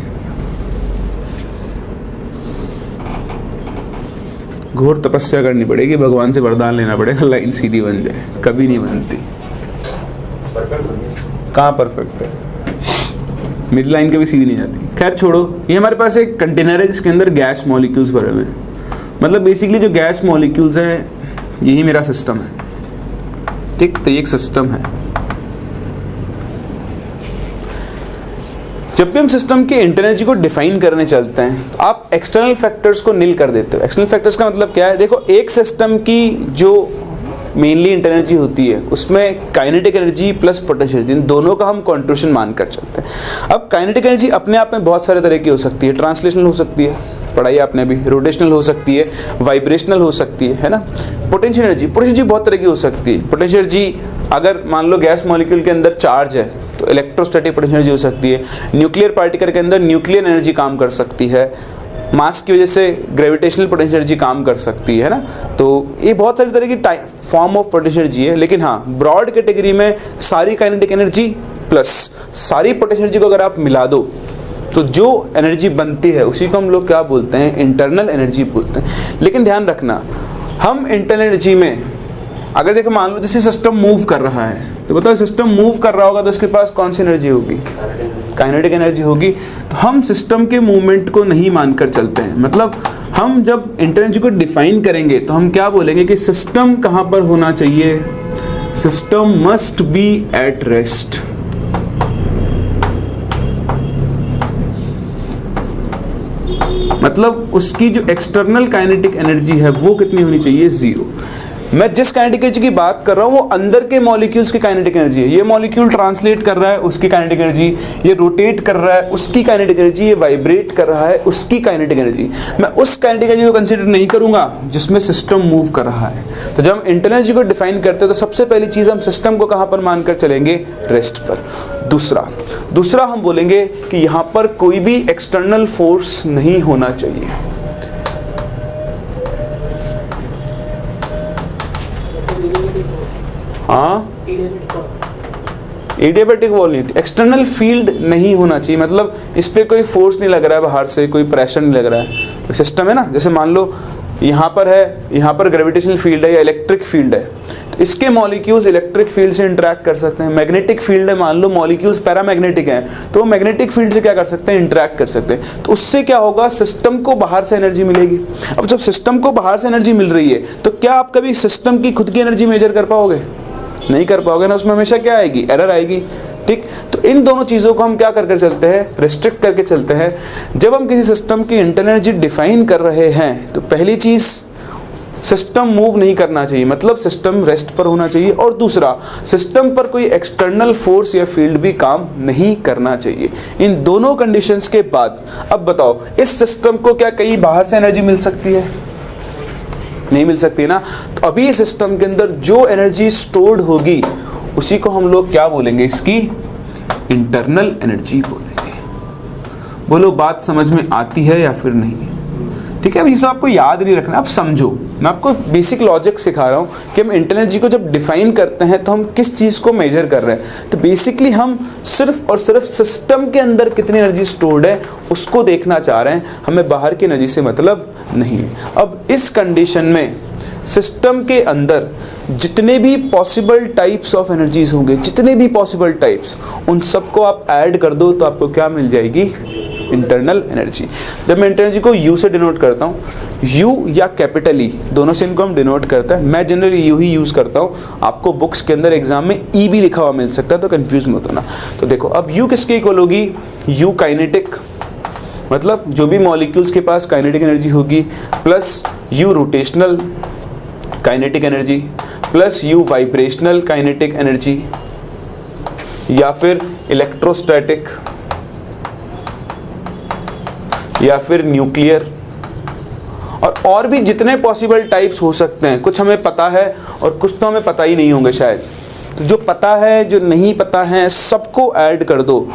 घोर तपस्या करनी पड़ेगी, भगवान से वरदान लेना पड़ेगा लाइन सीधी बन जाए। कभी नहीं बनती। कहाँ परफेक्ट है, मेरी लाइन कभी सीधी नहीं जाती। खैर छोड़ो, ये हमारे पास एक कंटेनर है जिसके अंदर गैस मॉलिक्यूल्स भरे हुए हैं। मतलब बेसिकली जो गैस मॉलिक्यूल्स हैं यही मेरा सिस्टम है। ठीक, तो ये एक सिस्टम है। जब भी हम सिस्टम के इंटर एनर्जी को डिफाइन करने चलते हैं तो आप एक्सटर्नल फैक्टर्स को नील कर देते हो। एक्सटर्नल फैक्टर्स का मतलब क्या है, देखो एक सिस्टम की जो मेनली इंटर एनर्जी होती है उसमें kinetic energy plus potential energy, इन दोनों का हम कंट्रीब्यूशन मानकर चलते हैं। अब काइनेटिक एनर्जी अपने आप में बहुत सारे तरह की हो सकती है। ट्रांसलेशनल हो सकती है, पढ़ाई आपने भी, रोटेशनल हो सकती है, वाइब्रेशनल हो सकती है ना। पोटेंशियल एनर्जी बहुत तरह की हो सकती है। पोटेंशियल एनर्जी अगर मान लो गैस मॉलिक्यूल के अंदर चार्ज है तो इलेक्ट्रोस्टैटिक पोटेंशियल एनर्जी हो सकती है। न्यूक्लियर पार्टिकल के अंदर न्यूक्लियर एनर्जी काम कर सकती है। मास की वजह से ग्रेविटेशनल पोटेंशियल एनर्जी काम कर सकती है ना। तो ये बहुत सारी तरह की फॉर्म ऑफ पोटेंशियल एनर्जी है। लेकिन हाँ, ब्रॉड कैटेगरी में सारी काइनेटिक एनर्जी प्लस सारी पोटेंशियल एनर्जी को अगर आप मिला दो तो जो एनर्जी बनती है उसी को हम लोग क्या बोलते हैं, इंटरनल एनर्जी बोलते हैं। लेकिन ध्यान रखना, हम इंटरनल एनर्जी में अगर देखो मान लो जैसे सिस्टम मूव कर रहा है तो बताओ सिस्टम मूव कर रहा होगा तो उसके पास कौन सी एनर्जी होगी, काइनेटिक एनर्जी होगी। तो हम सिस्टम के मूवमेंट को नहीं मानकर चलते हैं। मतलब हम जब इंटर एनर्जी को डिफाइन करेंगे तो हम क्या बोलेंगे कि सिस्टम कहाँ पर होना चाहिए, system must be at rest. मतलब उसकी जो एक्सटर्नल काइनेटिक एनर्जी है वो कितनी होनी चाहिए, जीरो। मैं जिस काइनेटिक एनर्जी की बात कर रहा हूँ वो अंदर के मॉलिक्यूल्स की काइनेटिक एनर्जी है। ये मॉलिक्यूल ट्रांसलेट कर रहा है उसकी काइनेटिक एनर्जी, ये रोटेट कर रहा है उसकी काइनेटिक एनर्जी, ये वाइब्रेट कर रहा है उसकी काइनेटिक एनर्जी। मैं उस काइनेटिक एनर्जी को कंसीडर नहीं करूंगा जिसमें सिस्टम मूव कर रहा है। तो जब हम इंटर एनर्जी को डिफाइन करते हैं तो सबसे पहली चीज हम सिस्टम को कहाँ पर मानकर चलेंगे, रेस्ट पर। दूसरा हम बोलेंगे कि यहाँ पर कोई भी एक्सटर्नल फोर्स नहीं होना चाहिए। हाँ, एडियाबैटिक वॉल नहीं थी, एक्सटर्नल फील्ड नहीं होना चाहिए। मतलब इस पे कोई फोर्स नहीं लग रहा है बाहर से, कोई प्रेशर नहीं लग रहा है। सिस्टम है ना, जैसे मान लो यहाँ पर है, यहाँ पर ग्रेविटेशनल फील्ड है या इलेक्ट्रिक फील्ड है, तो इसके मॉलिक्यूल्स इलेक्ट्रिक फील्ड से इंटरेक्ट कर सकते हैं। मैग्नेटिक फील्ड है, मान लो मॉलिक्यूल्स पैरामैग्नेटिक हैं तो वो मैग्नेटिक फील्ड से क्या कर सकते हैं, इंटरेक्ट कर सकते हैं। तो उससे क्या होगा, सिस्टम को बाहर से एनर्जी मिलेगी। अब जब सिस्टम को बाहर से एनर्जी मिल रही है तो क्या आप कभी सिस्टम की खुद की एनर्जी मेजर कर पाओगे, नहीं कर पाओगे ना। उसमें हमेशा क्या आएगी, एरर आएगी। ठीक, तो इन दोनों चीज़ों को हम क्या करके चलते हैं, रिस्ट्रिक्ट करके चलते हैं। जब हम किसी सिस्टम की इंटरनल एनर्जी डिफाइन कर रहे हैं तो पहली चीज़, सिस्टम मूव नहीं करना चाहिए, मतलब सिस्टम रेस्ट पर होना चाहिए। और दूसरा, सिस्टम पर कोई एक्सटर्नल फोर्स या फील्ड भी काम नहीं करना चाहिए। इन दोनों कंडीशंस के बाद अब बताओ, इस सिस्टम को क्या कहीं बाहर से एनर्जी मिल सकती है, नहीं मिल सकती ना। तो अभी सिस्टम के अंदर जो एनर्जी स्टोर्ड होगी उसी को हम लोग क्या बोलेंगे, इसकी इंटरनल एनर्जी बोलेंगे। बोलो बात समझ में आती है या फिर नहीं। ठीक है, अब ये सब आपको याद नहीं रखना, आप समझो। मैं आपको बेसिक लॉजिक सिखा रहा हूँ कि हम इंटरनल एनर्जी को जब डिफाइन करते हैं तो हम किस चीज़ को मेजर कर रहे हैं। तो बेसिकली हम सिर्फ और सिर्फ सिस्टम के अंदर कितनी एनर्जी स्टोर्ड है उसको देखना चाह रहे हैं, हमें बाहर की एनर्जी से मतलब नहीं है। अब इस कंडीशन में सिस्टम के अंदर जितने भी पॉसिबल टाइप्स ऑफ एनर्जीज होंगे, जितने भी पॉसिबल टाइप्स, उन सबको आप ऐड कर दो तो आपको क्या मिल जाएगी, इंटरनल एनर्जी। जब मैं इंटरनल एनर्जी को यू से डिनोट करता हूँ, यू या कैपिटल ई, दोनों से इनको हम डिनोट करते हैं। मैं जनरली यू ही यूज़ करता हूँ, आपको बुक्स के अंदर एग्जाम में ई भी लिखा हुआ मिल सकता है तो कंफ्यूज मत होना। तो देखो, अब यू किसके इक्वल होगी, यू काइनेटिक, मतलब जो भी मॉलिक्यूल्स के पास काइनेटिक एनर्जी होगी, plus you rotational kinetic energy, plus you vibrational kinetic energy, या फिर इलेक्ट्रोस्टैटिक, या फिर न्यूक्लियर, और भी जितने पॉसिबल टाइप्स हो सकते हैं। कुछ हमें पता है और कुछ तो हमें पता ही नहीं होंगे शायद। तो जो पता है, जो नहीं पता है, सबको ऐड कर दो।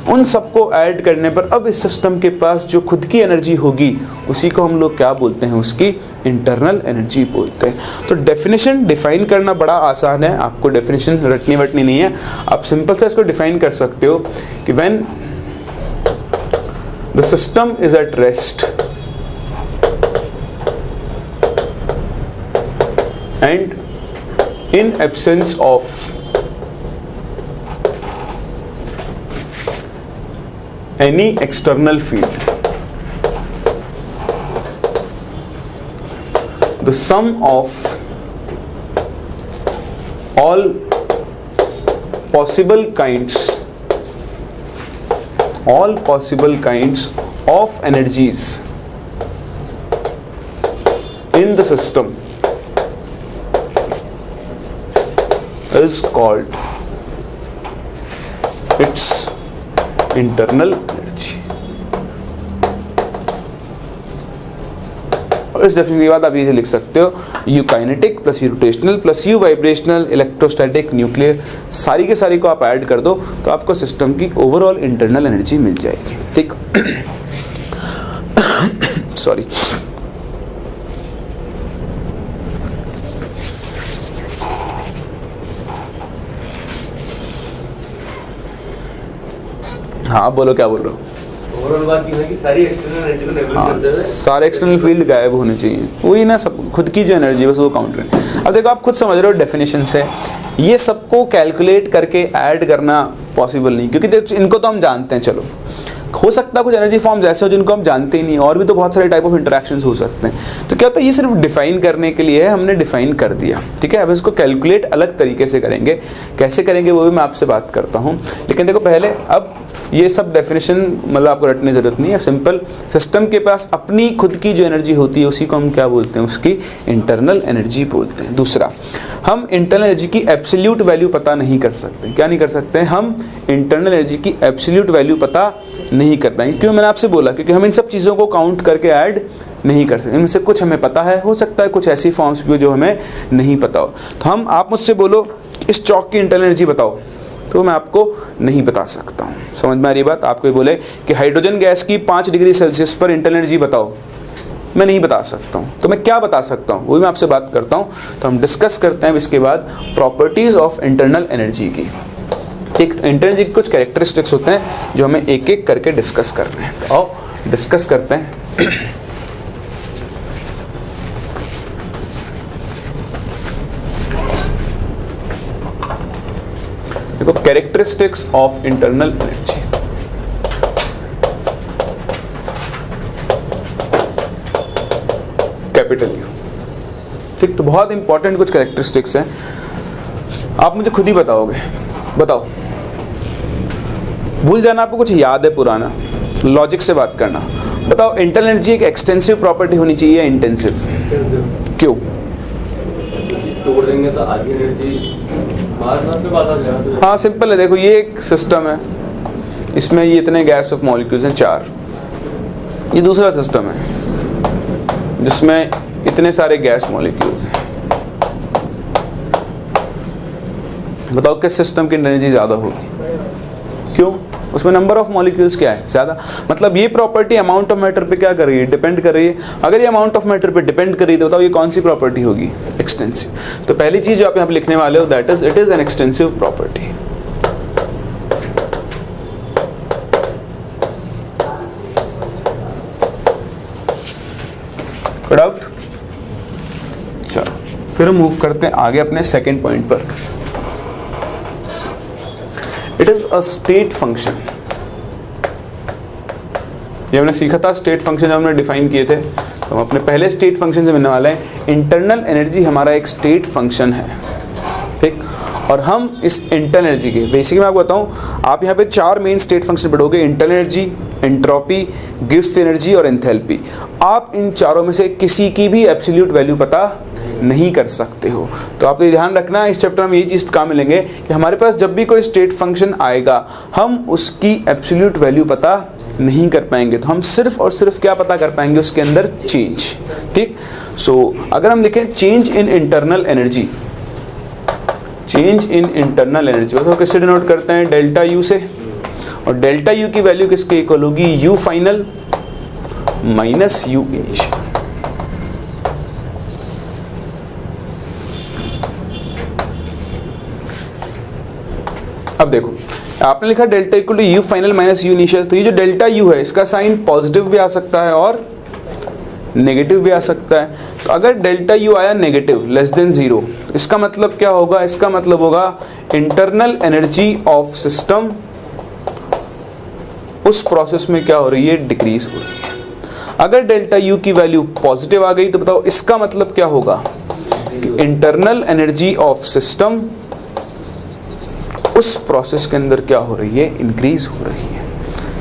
उन सबको ऐड करने पर अब इस सिस्टम के पास जो खुद की एनर्जी होगी उसी को हम लोग क्या बोलते हैं, उसकी इंटरनल एनर्जी बोलते हैं। तो डेफिनेशन डिफाइन करना बड़ा आसान है, आपको डेफिनेशन रटनी वटनी नहीं है। आप सिंपल से इसको डिफाइन कर सकते हो कि when the system is at rest and in absence of any external field, the sum of all possible kinds of energies in the system is called its internal energy। और इस definition के बाद आप ये लिख सकते हो you kinetic plus you rotational plus you vibrational electrostatic nuclear, सारी के सारी को आप ऐड कर दो तो आपको सिस्टम की ओवरऑल इंटरनल एनर्जी मिल जाएगी। ठीक सॉरी। हाँ बोलो, क्या बोल रहे हो? ओवरऑल बात ये है कि सारी एक्सटर्नल एनर्जी को नेगलेक्ट करते हुए सारे एक्सटर्नल फील्ड गायब होने चाहिए, वही ना, सब खुद की जो एनर्जी बस वो काउंट करें। अब देखो आप खुद समझ रहे हो डेफिनेशन से, ये सबको कैलकुलेट करके ऐड करना पॉसिबल नहीं, क्योंकि देखो इनको तो हम जानते हैं। चलो हो सकता है कुछ एनर्जी फॉर्म्स ऐसे हो जिनको हम जानते ही नहीं, और भी तो बहुत सारे टाइप ऑफ इंटरेक्शंस हो सकते हैं। तो क्या होता है, ये सिर्फ डिफाइन करने के लिए है, हमने डिफाइन कर दिया। ठीक है, अब इसको कैलकुलेट अलग तरीके से करेंगे, कैसे करेंगे वो भी मैं आपसे बात करता हूँ। लेकिन देखो पहले अब ये सब डेफिनेशन मतलब आपको रटने की जरूरत नहीं है। सिंपल, सिस्टम के पास अपनी खुद की जो एनर्जी होती है उसी को हम क्या बोलते हैं, उसकी इंटरनल एनर्जी बोलते हैं। दूसरा, हम इंटरनल एनर्जी की एब्सोल्यूट वैल्यू पता नहीं कर सकते। क्या नहीं कर सकते? हम इंटरनल एनर्जी की एब्सोल्यूट वैल्यू पता नहीं कर पाएंगे। क्यों? मैंने आपसे बोला क्योंकि हम इन सब चीज़ों को काउंट करके ऐड नहीं कर सकते। इनमें से कुछ हमें पता है, हो सकता है कुछ ऐसी फॉर्म्स भी हो जो हमें नहीं पता हो। तो हम, आप मुझसे बोलो इस चौक की इंटरनल एनर्जी बताओ, तो मैं आपको नहीं बता सकता हूँ। समझ में आ रही बात? आपको बोले कि हाइड्रोजन गैस की 5 डिग्री सेल्सियस पर इंटरनल एनर्जी बताओ, मैं नहीं बता सकता हूँ। तो मैं क्या बता सकता हूँ वही मैं आपसे बात करता हूँ। तो हम डिस्कस करते हैं इसके बाद प्रॉपर्टीज़ ऑफ इंटरनल एनर्जी की। एक इंटरनल एनर्जी के कुछ कैरेक्टरिस्टिक्स होते हैं जो हमें एक एक करके डिस्कस करने हैं। तो आओ डिस्कस करते हैं। देखो, characteristics of internal energy. Capital you. ठीक, तो बहुत इंपॉर्टेंट कुछ कैरेक्टरिस्टिक्स हैं, आप मुझे खुद ही बताओगे। बताओ, भूल जाना आपको कुछ याद है पुराना, लॉजिक से बात करना। बताओ, इंटरनल एनर्जी एक एक्सटेंसिव प्रॉपर्टी होनी चाहिए या इंटेंसिव? क्यों? तोड़ देंगे तो आधी एनर्जी से बात आ जाएगा। हाँ सिंपल है। देखो ये एक सिस्टम है, इसमें ये इतने गैस ऑफ मॉलिक्यूल्स हैं 4। ये दूसरा सिस्टम है जिसमें इतने सारे गैस मॉलिक्यूल्स हैं। बताओ किस सिस्टम की एनर्जी ज़्यादा होगी? क्यों? उसमें नंबर ऑफ मॉलिक्यूल्स क्या है ज़्यादा। मतलब ये प्रॉपर्टी अमाउंट ऑफ मैटर पे क्या कर रही है? डिपेंड कर रही है। अगर ये अमाउंट ऑफ मैटर पे डिपेंड कर रही है तो बताओ ये कौन सी प्रॉपर्टी होगी? एक्सटेंसिव। तो पहली चीज़ जो आप यहाँ पे लिखने वाले हो that is it is an extensive property. Doubt? चलो फिर हम मूव करते हैं आगे अपने सेकेंड पॉइंट पर। It is a state function. ये हमने सीखा था स्टेट फंक्शन जब हमने डिफाइन किए थे, तो हम अपने पहले स्टेट फंक्शन से मिलने वाले हैं। इंटरनल एनर्जी हमारा एक स्टेट फंक्शन है। ठीक, और हम इस इंटरनल एनर्जी के बेसिकली मैं आपको बताऊं, आप यहाँ पे 4 मेन स्टेट फंक्शन पढ़ोगे, internal energy, entropy, Gibbs energy और एंथैल्पी। आप इन चारों में से किसी की भी एब्सोल्यूट वैल्यू पता नहीं कर सकते हो। तो आप ये ध्यान रखना, इस चैप्टर में यही चीज़ काम मिलेंगे कि हमारे पास जब भी कोई स्टेट फंक्शन आएगा हम उसकी एब्सोल्यूट वैल्यू पता नहीं कर पाएंगे, तो हम सिर्फ और सिर्फ क्या पता कर पाएंगे, उसके अंदर चेंज। ठीक, सो अगर हम लिखें change in internal energy, change in internal energy तो किससे डिनोट करते हैं, डेल्टा यू से, और डेल्टा यू की वैल्यू किसके इक्वल होगी, U final minus U initial. अब देखो आपने लिखा delta equal to U final minus U initial, तो ये जो डेल्टा यू है इसका साइन पॉजिटिव भी आ सकता है और नेगेटिव भी आ सकता है। तो अगर डेल्टा यू आया नेगेटिव लेस देन जीरो, इसका मतलब क्या होगा, इसका मतलब होगा इंटरनल एनर्जी ऑफ सिस्टम उस प्रोसेस में क्या हो रही है, डिक्रीज हो रही है। अगर डेल्टा यू की वैल्यू पॉजिटिव आ गई तो बताओ इसका मतलब क्या होगा, इंटरनल एनर्जी ऑफ सिस्टम उस प्रोसेस के अंदर क्या हो रही है, इंक्रीज हो रही है।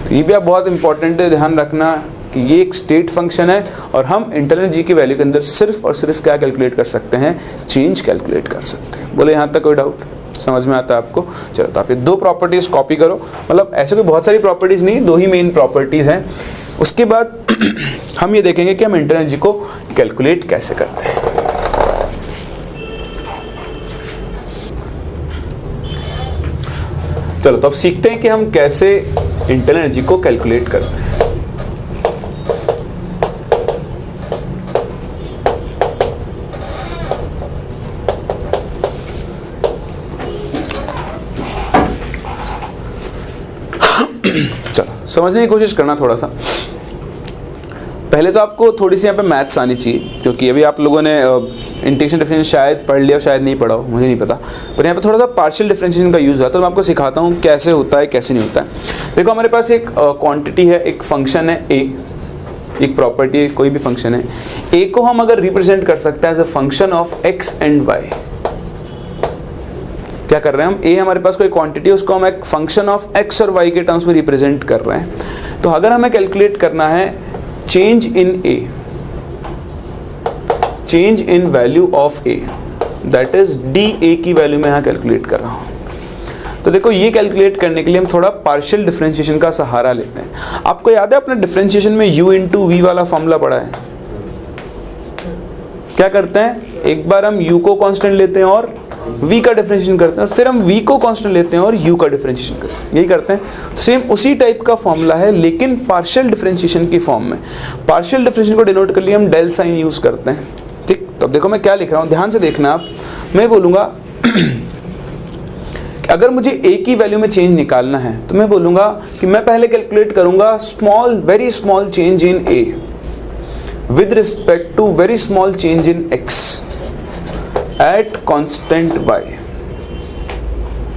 तो ये भी आप बहुत इंपॉर्टेंट है, ध्यान रखना कि ये एक स्टेट फंक्शन है और हम इंटरनल एनर्जी की वैल्यू के अंदर सिर्फ और सिर्फ क्या कैलकुलेट कर सकते हैं, चेंज कैलकुलेट कर सकते हैं। बोले यहाँ तक कोई डाउट समझ में आता है आपको? चलो तो आप ये दो प्रॉपर्टीज़ कॉपी करो, मतलब ऐसे कोई बहुत सारी प्रॉपर्टीज़ नहीं, दो ही मेन प्रॉपर्टीज़ हैं। उसके बाद हम ये देखेंगे कि हम इंटरनल एनर्जी को कैलकुलेट कैसे करते हैं। चलो तो अब सीखते हैं कि हम कैसे इंटरनल एनर्जी को कैलकुलेट करते हैं। चलो समझने की कोशिश करना थोड़ा सा। पहले तो आपको थोड़ी सी यहाँ पे मैथ्स आनी चाहिए, क्योंकि अभी आप लोगों ने इंटीग्रेशन डिफरेंशिएशन शायद पढ़ लिया, शायद नहीं पढ़ा हो, मुझे नहीं पता, पर यहाँ पे थोड़ा सा पार्शियल डिफरेंशिएशन का यूज़ हुआ, तो मैं आपको सिखाता हूँ कैसे होता है कैसे नहीं होता है। देखो हमारे पास एक क्वांटिटी है, एक फंक्शन है ए, एक प्रॉपर्टी है, कोई भी फंक्शन है। ए को हम अगर रिप्रेजेंट कर सकते हैं as a function of X and Y, क्या कर रहे हैं हम, ए हमारे पास कोई क्वांटिटी है, उसको हम एक फंक्शन ऑफ एक्स और वाई के टर्म्स में रिप्रेजेंट कर रहे हैं। तो अगर हमें कैलकुलेट करना है change in A, change in value of A, that is D A की वैल्यू में यहाँ कैलकुलेट कर रहा हूँ। तो देखो ये कैलकुलेट करने के लिए हम थोड़ा पार्शियल डिफरेंशिएशन का सहारा लेते हैं। आपको याद है अपने डिफरेंशिएशन में u इंटू वी वाला फॉर्मूला पढ़ा है? क्या करते हैं, एक बार हम u को कांस्टेंट लेते हैं और v का डिफरेंशिएशन करते हैं, और फिर हम v को कांस्टेंट लेते हैं और u का डिफरेंशिएशन करते हैं, यही करते हैं। तो सेम उसी टाइप का फॉर्मूला है लेकिन पार्शियल डिफरेंशिएशन की फॉर्म में। पार्शियल डिफरेंशिएशन को डिनोट कर लिए हम डेल साइन यूज करते हैं। ठीक, तो अब देखो मैं क्या लिख रहा हूँ, ध्यान से देखना आप। मैं बोलूँगा कि अगर मुझे a की वैल्यू में चेंज निकालना है तो मैं बोलूँगा कि मैं पहले कैलकुलेट करूँगा small, very small change in a with respect to very small change in x at constant y।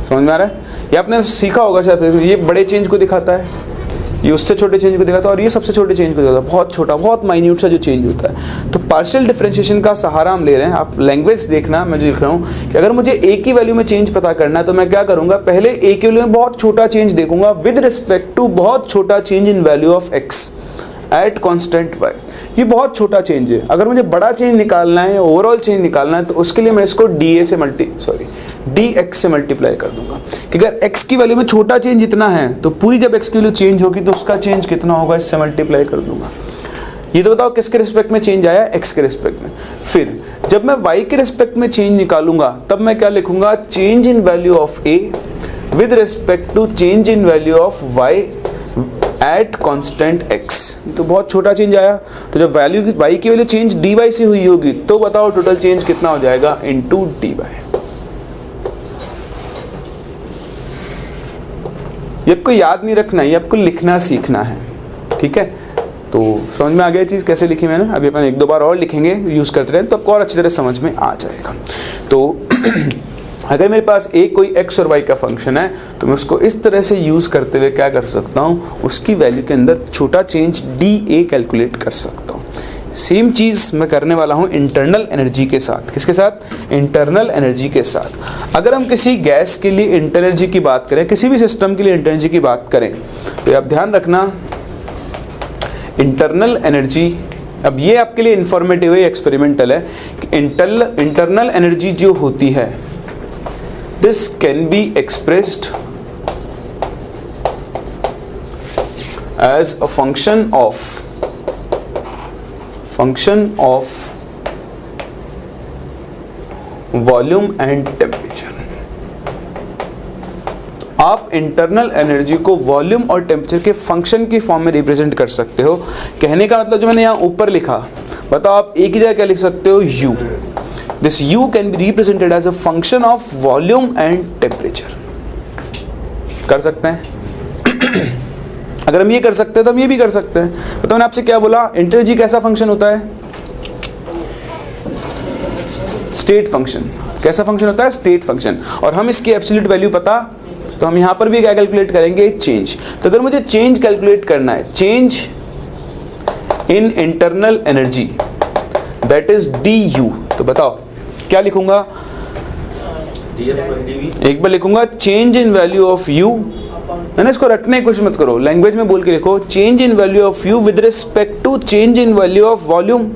समझ में आ रहा है? ये आपने सीखा होगा शायद, ये बड़े चेंज को दिखाता है, ये उससे छोटे चेंज को दिखाता है, और ये सबसे छोटे चेंज को दिखाता है, बहुत छोटा, बहुत माइन्यूट सा जो चेंज होता है। तो पार्शियल डिफरेंशिएशन का सहारा हम ले रहे हैं। आप लैंग्वेज देखना, मैं जो लिख रहा हूँ कि अगर मुझे a की वैल्यू में चेंज पता करना है तो मैं क्या करूँगा, पहले a की वैल्यू में बहुत छोटा चेंज देखूंगा विद रिस्पेक्ट टू बहुत छोटा change in value of x at constant y। ये बहुत छोटा चेंज है। अगर मुझे बड़ा चेंज निकालना है, ओवरऑल चेंज निकालना है, तो उसके लिए मैं इसको dx से मल्टीप्लाई कर दूंगा कि अगर x की वैल्यू में छोटा चेंज इतना है तो पूरी जब x की वैल्यू चेंज होगी तो उसका चेंज कितना होगा, इससे मल्टीप्लाई कर दूंगा। ये तो बताओ किसके रिस्पेक्ट में चेंज आया, x के रिस्पेक्ट में। फिर जब मैं y के रिस्पेक्ट में चेंज निकालूंगा तब मैं क्या लिखूंगा, change in value of a with respect to change in value of y at constant x। तो बहुत छोटा चेंज आया, तो जब वैल्यू y की वैल्यू चेंज dy से हुई होगी तो बताओ टोटल चेंज कितना हो जाएगा, इनटू dy। ये आपको याद नहीं रखना, ये आपको लिखना सीखना है। ठीक है, तो समझ में आ गया चीज़ कैसे लिखी मैंने? अभी अपन एक दो बार और लिखेंगे यूज़ करते रहें तो आपको और अच्छी तरह समझ में आ जाएगा। तो अगर मेरे पास कोई x और y का फंक्शन है तो मैं उसको इस तरह से यूज़ करते हुए क्या कर सकता हूँ, उसकी वैल्यू के अंदर छोटा चेंज dA कैलकुलेट कर सकता हूँ। सेम चीज़ मैं करने वाला हूँ इंटरनल एनर्जी के साथ। किसके साथ? इंटरनल एनर्जी के साथ। अगर हम किसी गैस के लिए इंटरनल एनर्जी की बात करें, किसी भी सिस्टम के लिए इंटरनल एनर्जी की बात करें, तो आप ध्यान रखना इंटरनल एनर्जी, अब ये आपके लिए इंफॉर्मेटिव है, एक्सपेरिमेंटल है कि इंटरनल एनर्जी जो होती है, this can be expressed as a function of volume and temperature. आप इंटरनल एनर्जी को वॉल्यूम और टेम्परेचर के फंक्शन की फॉर्म में रिप्रेजेंट कर सकते हो। कहने का मतलब जो मैंने यहाँ ऊपर लिखा, बताओ आप एक ही जगह क्या लिख सकते हो, u। This u can be represented as a function of volume and temperature. कर सकते हैं अगर हम ये कर सकते हैं तो हम ये भी कर सकते हैं। बताओ मैंने आपसे क्या बोला, एनर्जी कैसा फंक्शन होता है, स्टेट फंक्शन। कैसा फंक्शन होता है, स्टेट फंक्शन। और हम इसकी एब्सोल्यूट वैल्यू पता, तो हम यहां पर भी क्या कैलकुलेट करेंगे, चेंज। तो अगर मुझे चेंज कैलकुलेट करना है, change in internal energy that is du, तो बताओ क्या लिखूंगा, एक बार लिखूंगा change in value of u, है ना। इसको रटने की कोशिश मत करो, लैंग्वेज में बोल के लिखो, change in value of u with respect to change in value of volume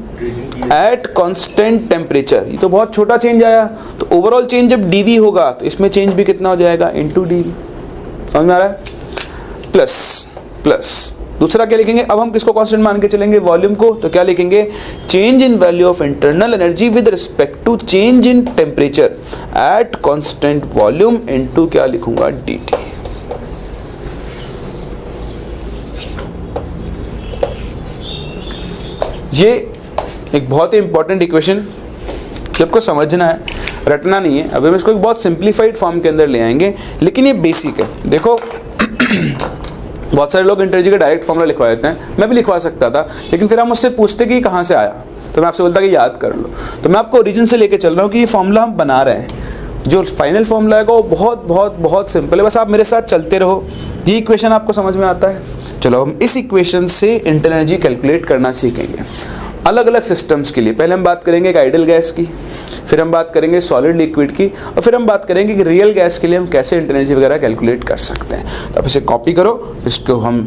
at constant temperature. ये तो बहुत छोटा चेंज आया, तो ओवरऑल चेंज जब dv होगा तो इसमें चेंज भी कितना हो जाएगा, इनटू dv। समझ में आ रहा है, प्लस दूसरा क्या लिखेंगे, अब हम किसको कांस्टेंट मान के चलेंगे, वॉल्यूम को। तो क्या लिखेंगे, change in value of internal energy with respect to change in temperature at constant volume into क्या लिखूंगा, dt। ये एक बहुत ही इंपॉर्टेंट इक्वेशन सबको समझना है, रटना नहीं है। अभी हम इसको एक बहुत सिंप्लीफाइड फॉर्म के अंदर ले आएंगे, लेकिन ये बेसिक है। देखो बहुत सारे लोग एनर्जी का डायरेक्ट फॉर्मूला लिखवा देते हैं, मैं भी लिखवा सकता था, लेकिन फिर हम मुझसे पूछते कि कहाँ से आया, तो मैं आपसे बोलता कि याद कर लो। तो मैं आपको ओरिजिन से लेके चल रहा हूँ कि ये फॉर्मूला हम बना रहे हैं, जो फाइनल फॉर्मूला है वो बहुत बहुत बहुत सिंपल है, बस आप मेरे साथ चलते रहो। ये इक्वेशन आपको समझ में आता है, चलो हम इस इक्वेशन से इंटरनल एनर्जी कैलकुलेट करना सीखेंगे अलग अलग सिस्टम्स के लिए। पहले हम बात करेंगे एक आइडल गैस की, फिर हम बात करेंगे सॉलिड लिक्विड की, और फिर हम बात करेंगे कि रियल गैस के लिए हम कैसे इंटरनल एनर्जी वगैरह कैलकुलेट कर सकते हैं। तो आप इसे कॉपी करो, इसको हम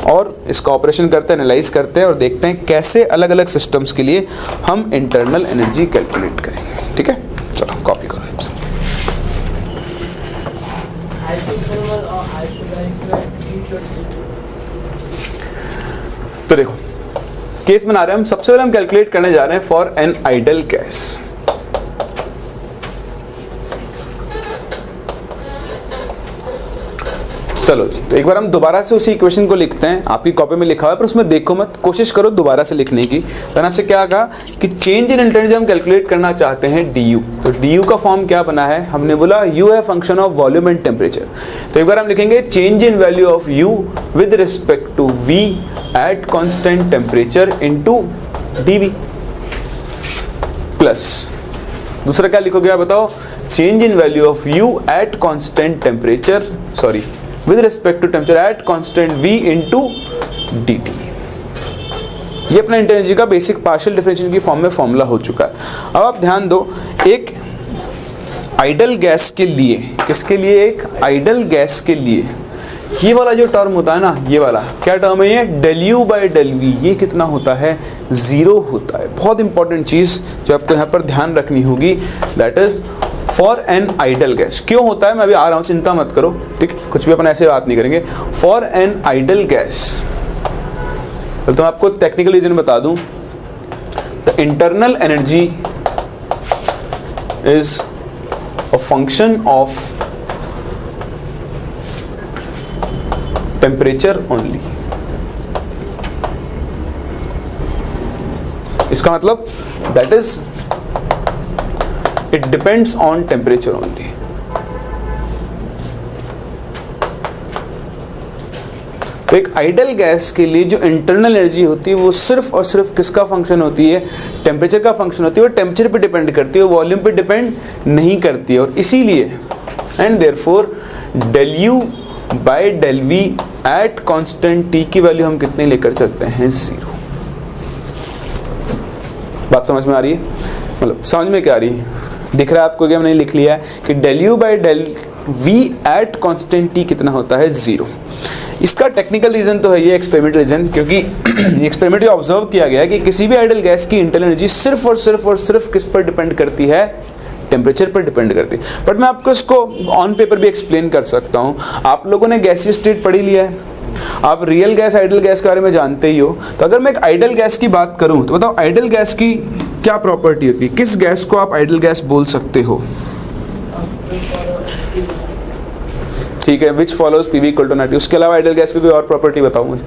और इसका ऑपरेशन करते हैं, एनालाइज करते हैं और देखते हैं कैसे अलग अलग सिस्टम्स के लिए हम इंटरनल एनर्जी कैलकुलेट करेंगे। ठीक है, चलो कॉपी करो। तो देखो केस बना रहे हैं हम, सबसे पहले हम कैलकुलेट करने जा रहे हैं फॉर एन आइडल गैस। चलो जी, तो एक बार हम दोबारा से उसी इक्वेशन को लिखते हैं। आपकी कॉपी में लिखा हुआ है पर उसमें देखो मत, कोशिश करो दोबारा से लिखने की। तो मैंने आपसे क्या कहा कि चेंज इन इंटरनल एनर्जी हम कैलकुलेट करना चाहते हैं du। तो du का फॉर्म क्या बना है, हमने बोला u है function of volume and temperature. तो एक बार हम लिखेंगे change in value of u with respect to v at constant temperature into dv, plus दूसरा क्या लिखोगे आप बताओ, change in value of u at constant temperature, sorry with respect to temperature at constant V into dt। ये अपना internal energy का basic partial differential की form में फॉर्मूला हो चुका है। अब आप ध्यान दो, एक आइडल गैस के लिए, किसके लिए, एक आइडल गैस के लिए ये वाला जो टर्म होता है ना, ये वाला क्या टर्म है, ये del u by del v, ये कितना होता है, 0 होता है। बहुत इंपॉर्टेंट चीज जो आपको यहाँ पर ध्यान रखनी होगी, that is for an ideal gas. क्यों होता है, मैं अभी आ रहा हूँ, चिंता मत करो, ठीक, कुछ भी अपन ऐसे बात नहीं करेंगे। फॉर एन आइडल गैस, तो मैं आपको टेक्निकल रीजन बता दूं, the internal energy is a function of temperature only. इसका मतलब that is it depends on temperature only। तो एक आइडल गैस के लिए जो इंटरनल एनर्जी होती है वो सिर्फ और सिर्फ किसका फंक्शन होती है, टेम्परेचर का फंक्शन होती है। वो टेम्परेचर पे डिपेंड करती है, वॉल्यूम पे डिपेंड नहीं करती है। और इसीलिए and therefore del u by del v at constant t की वैल्यू हम कितने लेकर चलते हैं, 0। बात समझ में आ रही है, मतलब समझ में क्या आ रही है, दिख रहा है आपको क्या, मैंने लिख लिया है कि del u by del v at constant t कितना होता है, 0। इसका टेक्निकल रीज़न तो है ये एक्सपेरिमेंट रीज़न, क्योंकि एक्सपेरिमेंट ये ऑब्जर्व किया गया है कि किसी भी आइडल गैस की इंटरनल एनर्जी सिर्फ और सिर्फ किस पर डिपेंड करती है, टेम्परेचर पर डिपेंड करती है। बट मैं आपको इसको ऑन पेपर भी एक्सप्लेन कर सकता हूँ। आप लोगों ने गैसीय स्टेट पढ़ी लिया है, आप रियल गैस आइडल गैस के बारे में जानते ही हो। तो अगर मैं एक आइडल गैस की बात करूँ तो बताओ आइडल गैस की क्या प्रॉपर्टी होती है, किस गैस को आप आइडल गैस बोल सकते हो? ठीक है, which follows PV equal to negative. उसके अलावा आइडल गैस की कोई और प्रॉपर्टी बताओ मुझे।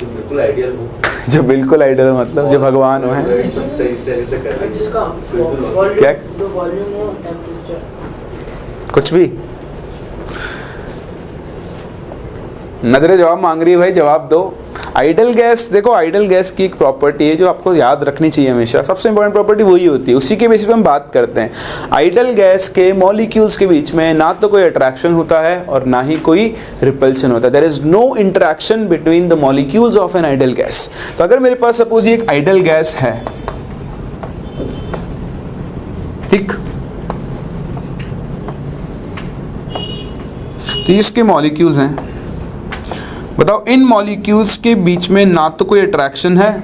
बिल्कुल आइडियल हो, जो बिल्कुल आइडल है, मतलब जो भगवान हो है, सही तरीके से कर रहे हैं। जिसका क्या? वॉल्यूम हो, टेम्परेचर, कुछ भी। नजरें जवाब मांग रही है भाई, जवाब दो। आइडल गैस, देखो आइडल गैस की एक प्रॉपर्टी है जो आपको याद रखनी चाहिए हमेशा, सबसे इंपॉर्टेंट प्रॉपर्टी वही होती है, उसी के बेसिस पे हम बात करते हैं। आइडल गैस के मॉलिक्यूल्स के बीच में ना तो कोई अट्रैक्शन होता है और ना ही कोई रिपल्शन होता है। There is no interaction between the molecules of an ideal gas. तो अगर मेरे पास सपोज ये एक आइडल गैस है, ठीक, तो इसके मॉलिक्यूल्स हैं, बताओ इन मॉलिक्यूल्स के बीच में ना तो कोई अट्रैक्शन है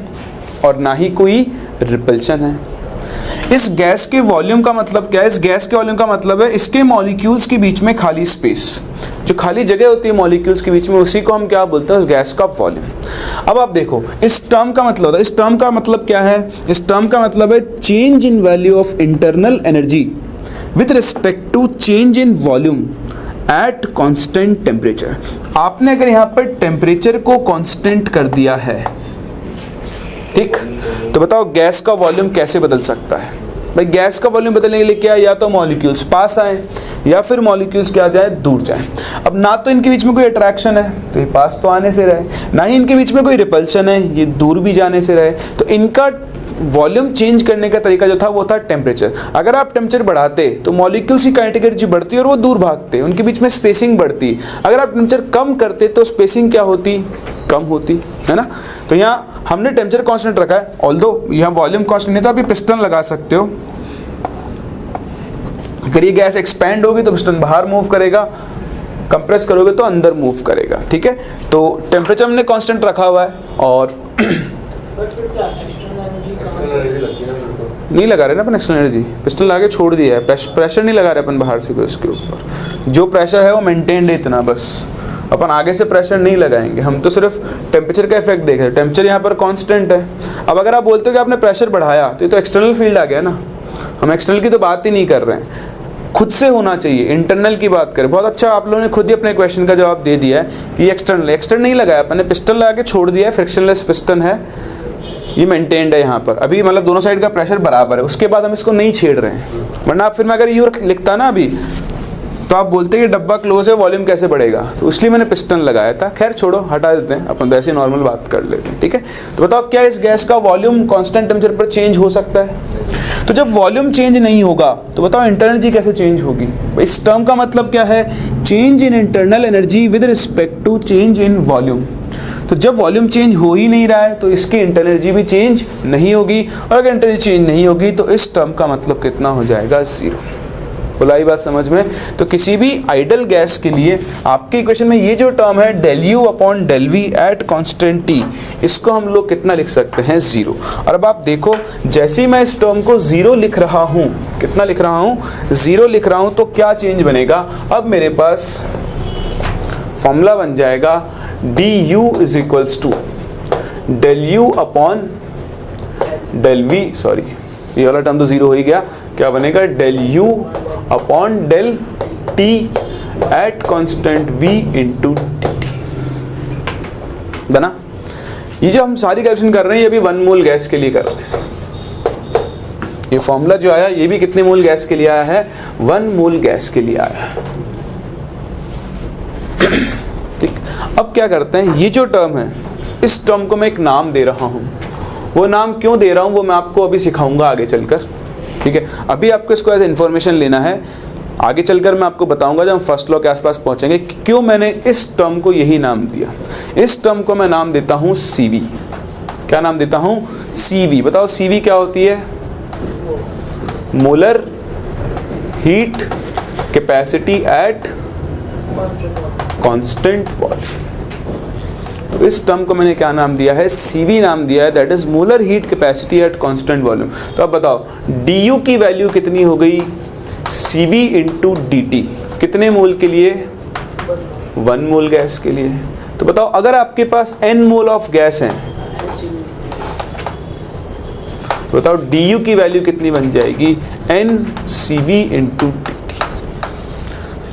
और ना ही कोई रिपल्शन है। इस गैस के वॉल्यूम का मतलब क्या है? इस गैस के वॉल्यूम का मतलब है इसके मॉलिक्यूल्स के बीच में खाली स्पेस, जो खाली जगह होती है मॉलिक्यूल्स के बीच में, उसी को हम क्या बोलते हैं? उस गैस का वॉल्यूम। अब आप देखो इस टर्म का मतलब होता है, इस टर्म का मतलब क्या है? इस टर्म का मतलब है change in value of internal energy with respect to change in volume at constant temperature. आपने अगर यहाँ पर टेम्परेचर को कांस्टेंट कर दिया है, ठीक, तो बताओ गैस का वॉल्यूम कैसे बदल सकता है? भाई गैस का वॉल्यूम बदलने के लिए क्या, या तो मॉलिक्यूल्स पास आए या फिर मॉलिक्यूल्स क्या जाए, दूर जाए। अब ना तो इनके बीच में कोई अट्रैक्शन है तो ये पास तो आने से रहे, ना ही इनके बीच में कोई रिपल्शन है, ये दूर भी जाने से रहे। तो इनका वॉल्यूम चेंज करने का तरीका जो था वो था टेम्परेचर। अगर आप टेम्परेचर बढ़ाते तो मॉलिक्यूल्स की काइनेटिक एनर्जी बढ़ती और वो दूर भागते, उनके बीच में स्पेसिंग बढ़ती। अगर आप टेम्परेचर कम करते तो स्पेसिंग क्या होती? कम होती, है ना। तो यहाँ हमने टेम्परेचर कांस्टेंट रखा है, ऑल्दो यहाँ वॉल्यूम कांस्टेंट नहीं था। अभी पिस्टन लगा सकते हो, अगर ये गैस एक्सपैंड होगी तो पिस्टन बाहर मूव करेगा, कंप्रेस करोगे तो अंदर मूव करेगा, ठीक है। तो टेम्परेचर हमने कांस्टेंट रखा हुआ है और एनर्जी लगती है ना तो। नहीं लगा रहे ना अपन एक्सटर्नल एनर्जी, पिस्टन लगा के छोड़ दिया है, प्रेशर नहीं लगा रहे अपन बाहर से कोई उसके ऊपर। जो प्रेशर है वो मेंटेन्ड है इतना बस, अपन आगे से प्रेशर नहीं लगाएंगे, हम तो सिर्फ टेम्परेचर का इफेक्ट देख रहे हैं। टेम्परेचर यहाँ पर कांस्टेंट है। अब अगर आप बोलते हो कि आपने प्रेशर बढ़ाया तो ये तो एक्सटर्नल फील्ड आ गया ना, हम एक्सटर्नल की तो बात ही नहीं कर रहे हैं, खुद से होना चाहिए, इंटरनल की बात करें। बहुत अच्छा आप लोगों ने खुद ही अपने क्वेश्चन का जवाब दे दिया है कि एक्सटर्नल नहीं लगाया अपन ने, पिस्टन लगा के छोड़ दिया है, फ्रिक्शनलेस पिस्टन है, ये मेंटेन्ड है यहाँ पर। अभी मतलब दोनों साइड का प्रेशर बराबर है, उसके बाद हम इसको नहीं छेड़ रहे हैं। वरना आप फिर मैं अगर यू लिखता ना अभी तो आप बोलते कि डब्बा क्लोज है, वॉल्यूम कैसे बढ़ेगा, तो इसलिए मैंने पिस्टन लगाया था। खैर छोड़ो, हटा देते हैं, अपन तो ऐसे नॉर्मल बात कर लेते हैं, ठीक है। तो बताओ क्या इस गैस का वॉल्यूम कांस्टेंट टेम्परेचर पर चेंज हो सकता है? तो जब वॉल्यूम चेंज नहीं होगा तो बताओ इंटरनल एनर्जी कैसे चेंज होगी? इस टर्म का मतलब क्या है? Change in internal energy with respect to change in volume. तो जब वॉल्यूम चेंज हो ही नहीं रहा है तो इसकी इंटरनल एनर्जी भी चेंज नहीं होगी, और अगर इंटरनल एनर्जी चेंज नहीं होगी तो इस टर्म का मतलब कितना हो जाएगा? 0। बुलाई बात समझ में? तो किसी भी आइडल गैस के लिए आपके इक्वेशन में ये जो टर्म है del U upon del V at constant T, इसको हम लोग कितना लिख सकते हैं? 0। और अब आप देखो जैसे ही मैं इस टर्म को 0 लिख रहा हूँ, कितना लिख रहा हूँ? 0 लिख रहा हूँ, तो क्या चेंज बनेगा? अब मेरे पास फॉर्मूला बन जाएगा du is equals to del U upon del V, sorry ये वाला टर्म तो 0 हो ही गया, क्या बनेगा? del U upon del T at constant V into dt बना। ये जो हम सारी कैलकुलेशन कर रहे हैं ये भी 1 मोल गैस के लिए कर रहे हैं। ये फॉर्मूला जो आया ये भी कितने मोल गैस के लिए आया है? 1 मोल गैस के लिए आया है, ठीक। अब क्या करते हैं, ये जो टर्म है इस टर्म को मैं एक नाम दे रहा हूँ। वो नाम क्यों दे रहा हूँ वो मैं आपको अभी सिखाऊंगा आगे चलकर, ठीक है। अभी आपको इसको एज इन्फॉर्मेशन लेना है, आगे चलकर मैं आपको बताऊंगा जब हम फर्स्ट लॉ के आसपास पहुंचेंगे क्यों मैंने इस टर्म को यही नाम दिया। इस टर्म को मैं नाम देता हूं CV। क्या नाम देता हूं? CV। बताओ CV क्या होती है? Molar heat capacity eight constant volume. तो इस टर्म को मैंने क्या नाम दिया है, CV नाम दिया है, that is molar heat capacity eight constant volume. तो अब बताओ du की वैल्यू कितनी हो गई, CV इंटू dt, कितने मोल के लिए, 1 मोल गैस के लिए। तो बताओ अगर आपके पास n मोल ऑफ गैस है तो बताओ du की वैल्यू कितनी बन जाएगी, NCV इंटू dt।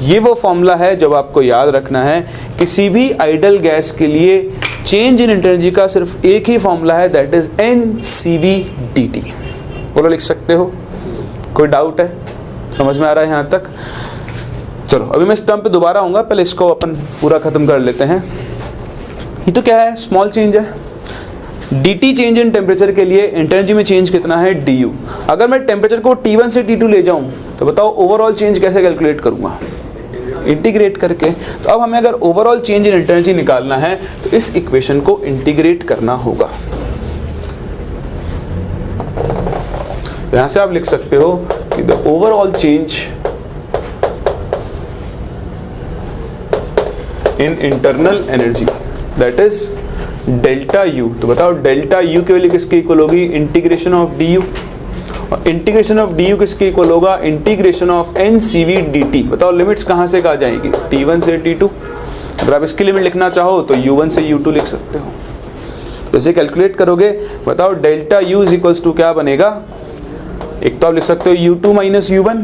ये वो फॉर्मूला है जब आपको याद रखना है, किसी भी आइडल गैस के लिए चेंज इन एनर्जी का सिर्फ एक ही फॉर्मूला है, दैट इज NCV dt। बोलो लिख सकते हो, कोई डाउट है, समझ में आ रहा है यहाँ तक? चलो अभी मैं इस टर्म पे दोबारा आऊँगा, पहले इसको अपन पूरा ख़त्म कर लेते हैं। ये तो क्या है, स्मॉल चेंज है। dt चेंज इन टेम्परेचर के लिए एनर्जी में चेंज कितना है, du। अगर मैं टेम्परेचर को T1 से T2 ले जाऊं तो बताओ ओवरऑल चेंज कैसे कैलकुलेट करूंगा, इंटीग्रेट करके। तो अब हमें अगर ओवरऑल चेंज इन एनर्जी निकालना है तो इस इक्वेशन को इंटीग्रेट करना होगा। यहां से आप लिख सकते हो कि the overall change in internal energy that is delta U। तो बताओ डेल्टा U की वैल्यू किसके इक्वल होगी, इंटीग्रेशन ऑफ du, और इंटीग्रेशन ऑफ du किसके इक्वल होगा, इंटीग्रेशन ऑफ NCV dt। बताओ लिमिट्स कहाँ से कहाँ जाएंगी, T1 से T2। अगर आप इसकी लिमिट लिखना चाहो तो U1 से U2 लिख सकते हो। तो इसे कैलकुलेट करोगे, बताओ delta U is equals to क्या बनेगा, एक तो आप लिख सकते हो U2 माइनस U1,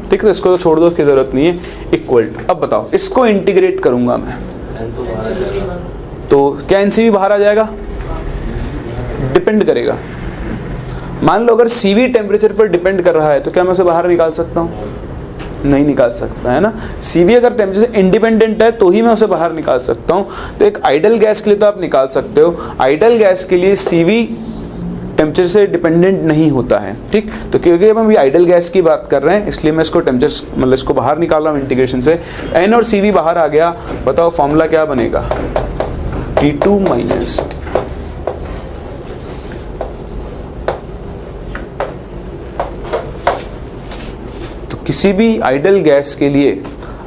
ठीक है, इसको तो छोड़ दो, इसकी जरूरत नहीं है, इक्वल टू। अब बताओ इसको इंटीग्रेट करूंगा मैं तो क्या NCV बाहर आ जाएगा, डिपेंड करेगा। मान लो अगर CV टेम्परेचर पर डिपेंड कर रहा है तो क्या मैं उसे बाहर निकाल सकता हूँ, नहीं निकाल सकता, है ना। CV अगर टेम्परेचर से इंडिपेंडेंट है तो ही मैं उसे बाहर निकाल सकता हूँ। तो एक आइडल गैस के लिए तो आप निकाल सकते हो, आइडल गैस के लिए CV टेम्परेचर से डिपेंडेंट नहीं होता है, ठीक। तो क्योंकि अब हम भी आइडल गैस की बात कर रहे हैं इसलिए मैं इसको टेम्परेचर मतलब इसको बाहर निकाल रहा हूँ इंटीग्रेशन से। N और CV बाहर आ गया, बताओ फॉर्मूला क्या बनेगा, T2 माइनस T। तो किसी भी आइडल गैस के लिए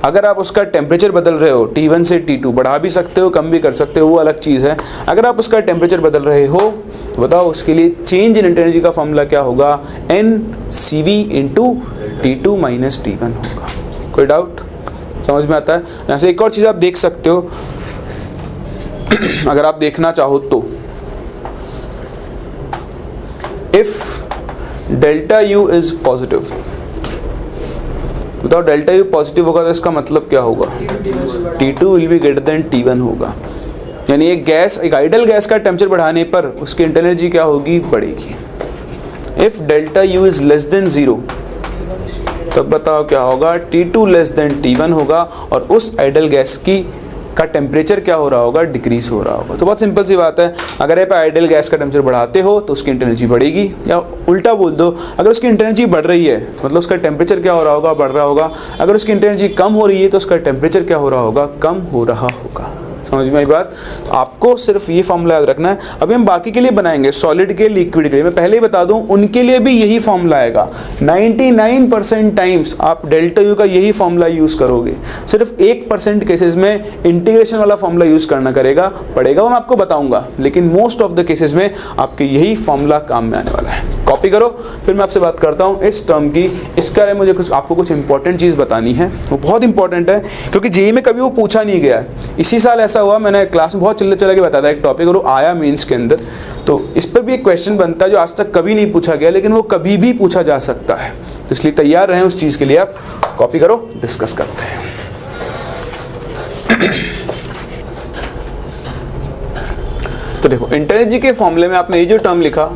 अगर आप उसका टेम्परेचर बदल रहे हो T1 से T2, बढ़ा भी सकते हो कम भी कर सकते हो, वो अलग चीज़ है। अगर आप उसका टेम्परेचर बदल रहे हो तो बताओ उसके लिए चेंज इन एनर्जी का फॉर्मूला क्या होगा, NCV into T2 minus T1 होगा। कोई डाउट, समझ में आता है? यहाँ से एक और चीज़ आप देख सकते हो अगर आप देखना चाहो तो, if delta U is positive, बताओ डेल्टा U पॉजिटिव होगा तो इसका मतलब क्या होगा, T2 will be greater than T1 होगा। यानी एक गैस, एक आइडल गैस का टेम्परेचर बढ़ाने पर उसकी इंटरनल एनर्जी क्या होगी, बढ़ेगी। If delta U is less than 0 तब बताओ क्या होगा, T2 लेस देन T1 होगा और उस आइडल गैस की का टेम्परेचर क्या हो रहा होगा, डिक्रीज हो रहा होगा। तो बहुत सिंपल सी बात है, अगर आप आइडल गैस का टेम्परेचर बढ़ाते हो तो उसकी इंटरनल एनर्जी बढ़ेगी, या उल्टा बोल दो, अगर उसकी इंटरनल एनर्जी बढ़ रही है तो मतलब उसका टेम्परेचर क्या हो रहा होगा, बढ़ रहा होगा। अगर उसकी इंटरनल एनर्जी कम हो रही है तो उसका टेम्परेचर क्या हो रहा होगा, कम हो रहा होगा। समझ में आई बात? आपको सिर्फ ये फॉर्मूला याद रखना है। अभी हम बाकी के लिए बनाएंगे, सॉलिड के, लिक्विड के लिए। मैं पहले ही बता दूं उनके लिए भी यही फॉर्मूला आएगा। 99% टाइम्स आप डेल्टा U का यही फॉर्मूला यूज़ करोगे, सिर्फ 1% केसेस में इंटीग्रेशन वाला फॉर्मूला यूज़ करना पड़ेगा, वो मैं आपको बताऊंगा, लेकिन मोस्ट ऑफ द केसेस में आपके यही फॉर्मूला काम में आने वाला है। कॉपी करो, फिर मैं आपसे बात करता हूँ इस टर्म की। इसके बारे में मुझे आपको कुछ इंपॉर्टेंट चीज़ बतानी है, वो बहुत इंपॉर्टेंट है क्योंकि जेईई में कभी वो पूछा नहीं गया है। इसी साल ऐसा हुआ, मैंने क्लास में बहुत चला के बताया था एक टॉपिक और वो आया मेंस के अंदर, तो इस पर भी एक क्वेश्चन बनता है जो आज तक कभी नहीं पूछा गया, लेकिन वो कभी भी पूछा जा सकता है। तो इसलिए तैयार रहें उस चीज़ के लिए। आप कॉपी करो, डिस्कस करते हैं। तो देखो इंटरनल के फॉर्मूले में आपने ये जो टर्म लिखा,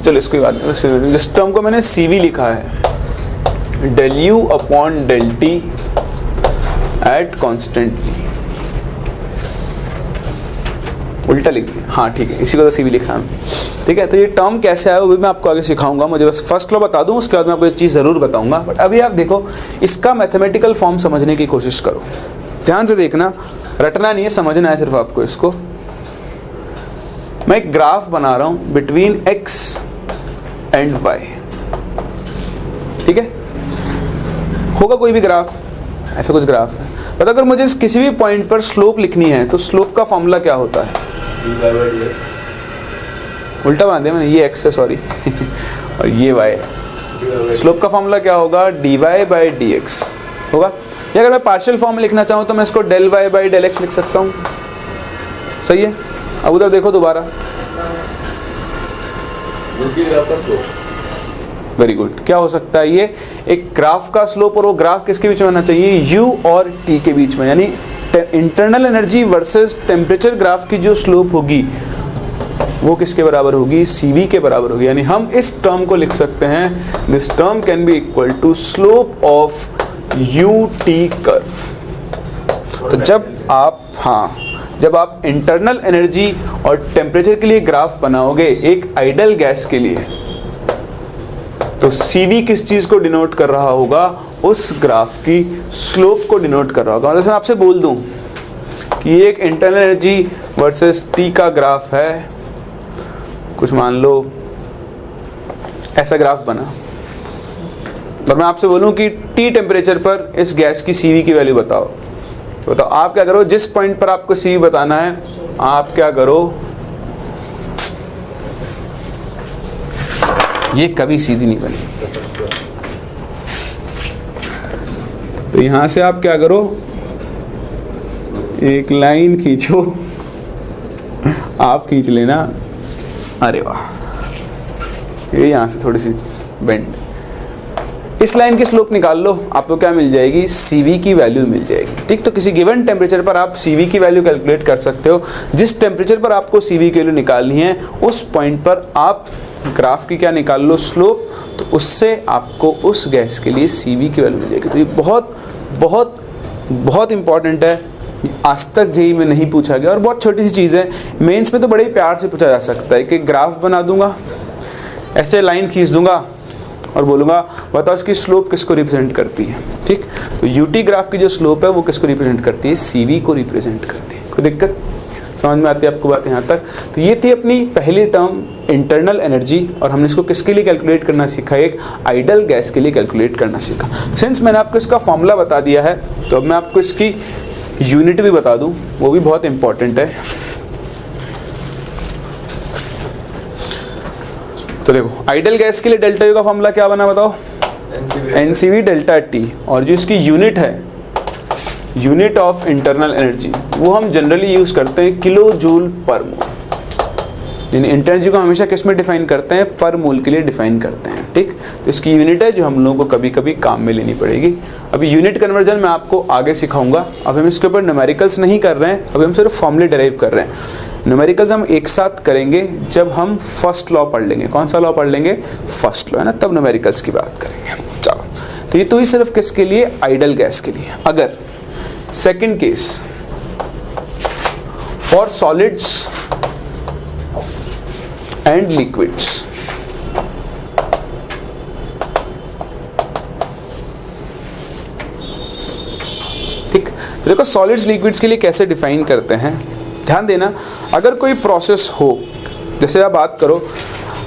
चलो इसके बाद जिस टर्म को मैंने CV लिखा है, del U upon del T at constant, उल्टा लिख दिया, हाँ ठीक है, इसी को तो CV लिखा है, ठीक है। तो ये टर्म कैसे आया वो भी मैं आपको आगे सिखाऊंगा, मुझे बस फर्स्ट लॉ बता दूं, उसके बाद मैं आपको इस चीज़ ज़रूर बताऊंगा। बट अभी आप देखो इसका मैथमेटिकल फॉर्म समझने की कोशिश करो, ध्यान से देखना, रटना नहीं है, समझना है सिर्फ आपको इसको। मैं एक ग्राफ बना रहा हूँ बिटवीन X एंड Y, ठीक है, होगा कोई भी ग्राफ, ऐसा कुछ ग्राफ है। बता अगर मुझे किसी भी पॉइंट पर स्लोप लिखनी है तो स्लोप का फॉर्मूला क्या होता है? उल्टा बना दिया मैंने, ये x है सॉरी और ये y है। स्लोप का फॉर्मूला क्या होगा? dy बाई dx होगा। या अगर मैं पार्शियल फॉर्म में लिखना चाहूँ तो मैं इसको del y by del x लिख सकता हूँ। सही है। अब उधर देखो दोबारा, वेरी गुड। क्या हो सकता है ये? एक ग्राफ का स्लोप, और वो ग्राफ किसके बीच में होना चाहिए? u और t के बीच में, यानी internal energy versus temperature graph की जो स्लोप होगी वो किसके बराबर होगी? cv के बराबर होगी। यानी हम इस टर्म को लिख सकते हैं, this term can be equal to slope of ut curve. तो जब आप इंटरनल एनर्जी और टेम्परेचर के लिए ग्राफ बनाओगे एक आइडल गैस के लिए, तो CV किस चीज को डिनोट कर रहा होगा? उस ग्राफ की स्लोप को डिनोट कर रहा होगा। मतलब मैं आपसे बोल दूं कि ये एक इंटरनल एनर्जी वर्सेस T का ग्राफ है, कुछ मान लो ऐसा ग्राफ बना, और मैं आपसे बोलूं कि T टेम्परेचर पर इस गैस की CV की वैल्यू बताओ, तो आप क्या करो? जिस पॉइंट पर आपको CV बताना है आप क्या करो, ये कभी सीधी नहीं बनी, तो यहां से आप क्या करो? एक लाइन खींचो, आप खींच लेना, अरे वाह, ये यहां से थोड़ी सी बेंड, इस लाइन की स्लोप निकाल लो, आपको क्या मिल जाएगी? CV की वैल्यू मिल जाएगी। ठीक, तो किसी गिवन टेम्परेचर पर आप CV की वैल्यू कैलकुलेट कर सकते हो। जिस टेम्परेचर पर आपको CV की वैल्यू निकालनी है उस पॉइंट पर आप ग्राफ की क्या निकाल लो? स्लोप, तो उससे आपको उस गैस के लिए CV की वैल्यू मिल जाएगी। तो ये बहुत बहुत बहुत इंपॉर्टेंट है, आज तक जेईई में नहीं पूछा गया, और बहुत छोटी सी चीज़ है, मेंस में तो बड़े ही प्यार से पूछा जा सकता है कि ग्राफ बना दूंगा, ऐसे लाइन खींच दूंगा और बोलूँगा बताओ इसकी स्लोप किसको रिप्रेजेंट करती है। ठीक, तो UT ग्राफ की जो स्लोप है वो किसको रिप्रेजेंट करती है? CV को रिप्रेजेंट करती है। कोई दिक्कत समझ में आती है आपको बात यहाँ तक? तो ये थी अपनी पहली टर्म इंटरनल एनर्जी, और हमने इसको किसके लिए कैलकुलेट करना सीखा? एक आइडल गैस के लिए कैलकुलेट करना सीखा। सिंस मैंने आपको इसका फॉर्मूला बता दिया है तो अब मैं आपको इसकी यूनिट भी बता दूं, वो भी बहुत इंपॉर्टेंट है। तो देखो, आइडल गैस के लिए डेल्टा यू का फॉर्मूला क्या बना बताओ? NCV डेल्टा T, और जो इसकी यूनिट है, यूनिट ऑफ इंटरनल एनर्जी, वो हम जनरली यूज करते हैं किलो जूल पर मोल। यानी इंटरनल एनर्जी को हमेशा किस में डिफाइन करते हैं? पर मोल के लिए डिफाइन करते हैं। ठीक, तो इसकी यूनिट है जो हम लोगों को कभी कभी काम में लेनी पड़ेगी। अभी यूनिट कन्वर्जन मैं आपको आगे सिखाऊंगा, अब हम इसके ऊपर न्यूमेरिकल्स नहीं कर रहे हैं, अभी हम सिर्फ फॉर्मूले डेराइव कर रहे हैं। न्यूमेरिकल्स हम एक साथ करेंगे जब हम फर्स्ट लॉ पढ़ लेंगे। कौन सा लॉ पढ़ लेंगे? फर्स्ट लॉ, है ना, तब न्यूमेरिकल्स की बात करेंगे। चलो, तो ये तो ही सिर्फ किसके लिए? आइडल गैस के लिए। अगर second case for solids and liquids, ठीक, तो देखो सॉलिड्स लिक्विड्स के लिए कैसे डिफाइन करते हैं, ध्यान देना। अगर कोई प्रोसेस हो, जैसे आप बात करो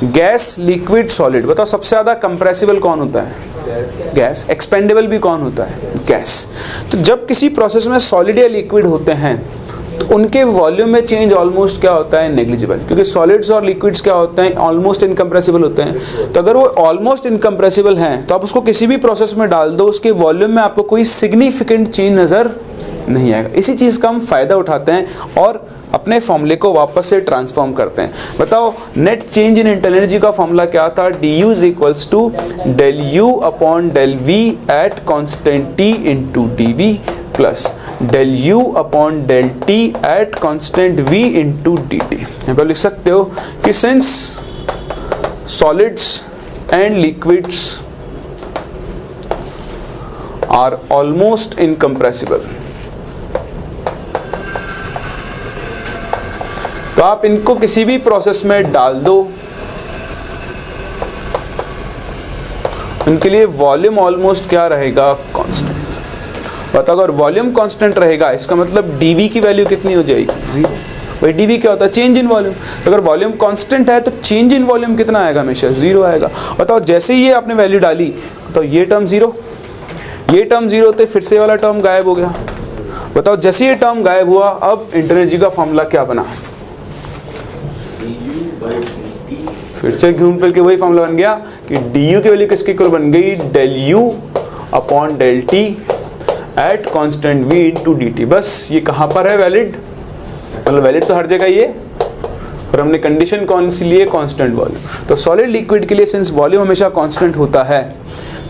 गैस, लिक्विड, सॉलिड, बताओ सबसे ज़्यादा कंप्रेसिबल कौन होता है? गैस। एक्सपेंडेबल भी कौन होता है? गैस। तो जब किसी प्रोसेस में सॉलिड या लिक्विड होते हैं तो उनके वॉल्यूम में चेंज ऑलमोस्ट क्या होता है? नेग्लिजिबल, क्योंकि सॉलिड्स और लिक्विड्स क्या होते हैं? ऑलमोस्ट इनकम्प्रेसिबल होते हैं। तो अगर वो ऑलमोस्ट इनकम्प्रेसिबल हैं तो आप उसको किसी भी प्रोसेस में डाल दो, उसके वॉल्यूम में आपको कोई सिग्निफिकेंट चेंज नज़र नहीं आएगा। इसी चीज़ का हम फ़ायदा उठाते हैं और अपने फॉर्मूले को वापस से ट्रांसफॉर्म करते हैं। बताओ net change in internal energy का फॉर्मूला क्या था? du is equals to del U upon del V at constant t into dv plus del U upon del t at constant v into dt। यहाँ पर लिख सकते हो कि since solids and liquids are almost incompressible, तो आप इनको किसी भी प्रोसेस में डाल दो, उनके लिए वॉल्यूम ऑलमोस्ट क्या रहेगा? कांस्टेंट। बताओ अगर वॉल्यूम कांस्टेंट रहेगा इसका मतलब dv की वैल्यू कितनी हो जाएगी? 0। भाई dv क्या होता है? Change in volume. तो अगर वॉल्यूम कांस्टेंट है तो चेंज इन वॉल्यूम कितना आएगा? हमेशा 0 आएगा। बताओ जैसे ही ये आपने वैल्यू डाली तो ये टर्म जीरो, ये टर्म जीरो होते फिर से वाला टर्म गायब हो गया। बताओ जैसे ये टर्म गायब हुआ अब इंटरनल एनर्जी का फॉर्मूला क्या बना? फिर से घूम फिर के वही फॉर्मूला बन गया कि du की वैल्यू किसके इक्वल बन गई? del u upon del t at constant v into dt। बस ये कहाँ पर है वैलिड? मतलब वैलिड तो हर जगह ही है, पर हमने कंडीशन कौन सी लिए? Constant volume. तो सॉलिड लिक्विड के लिए सिंस वॉल्यूम हमेशा कांस्टेंट होता है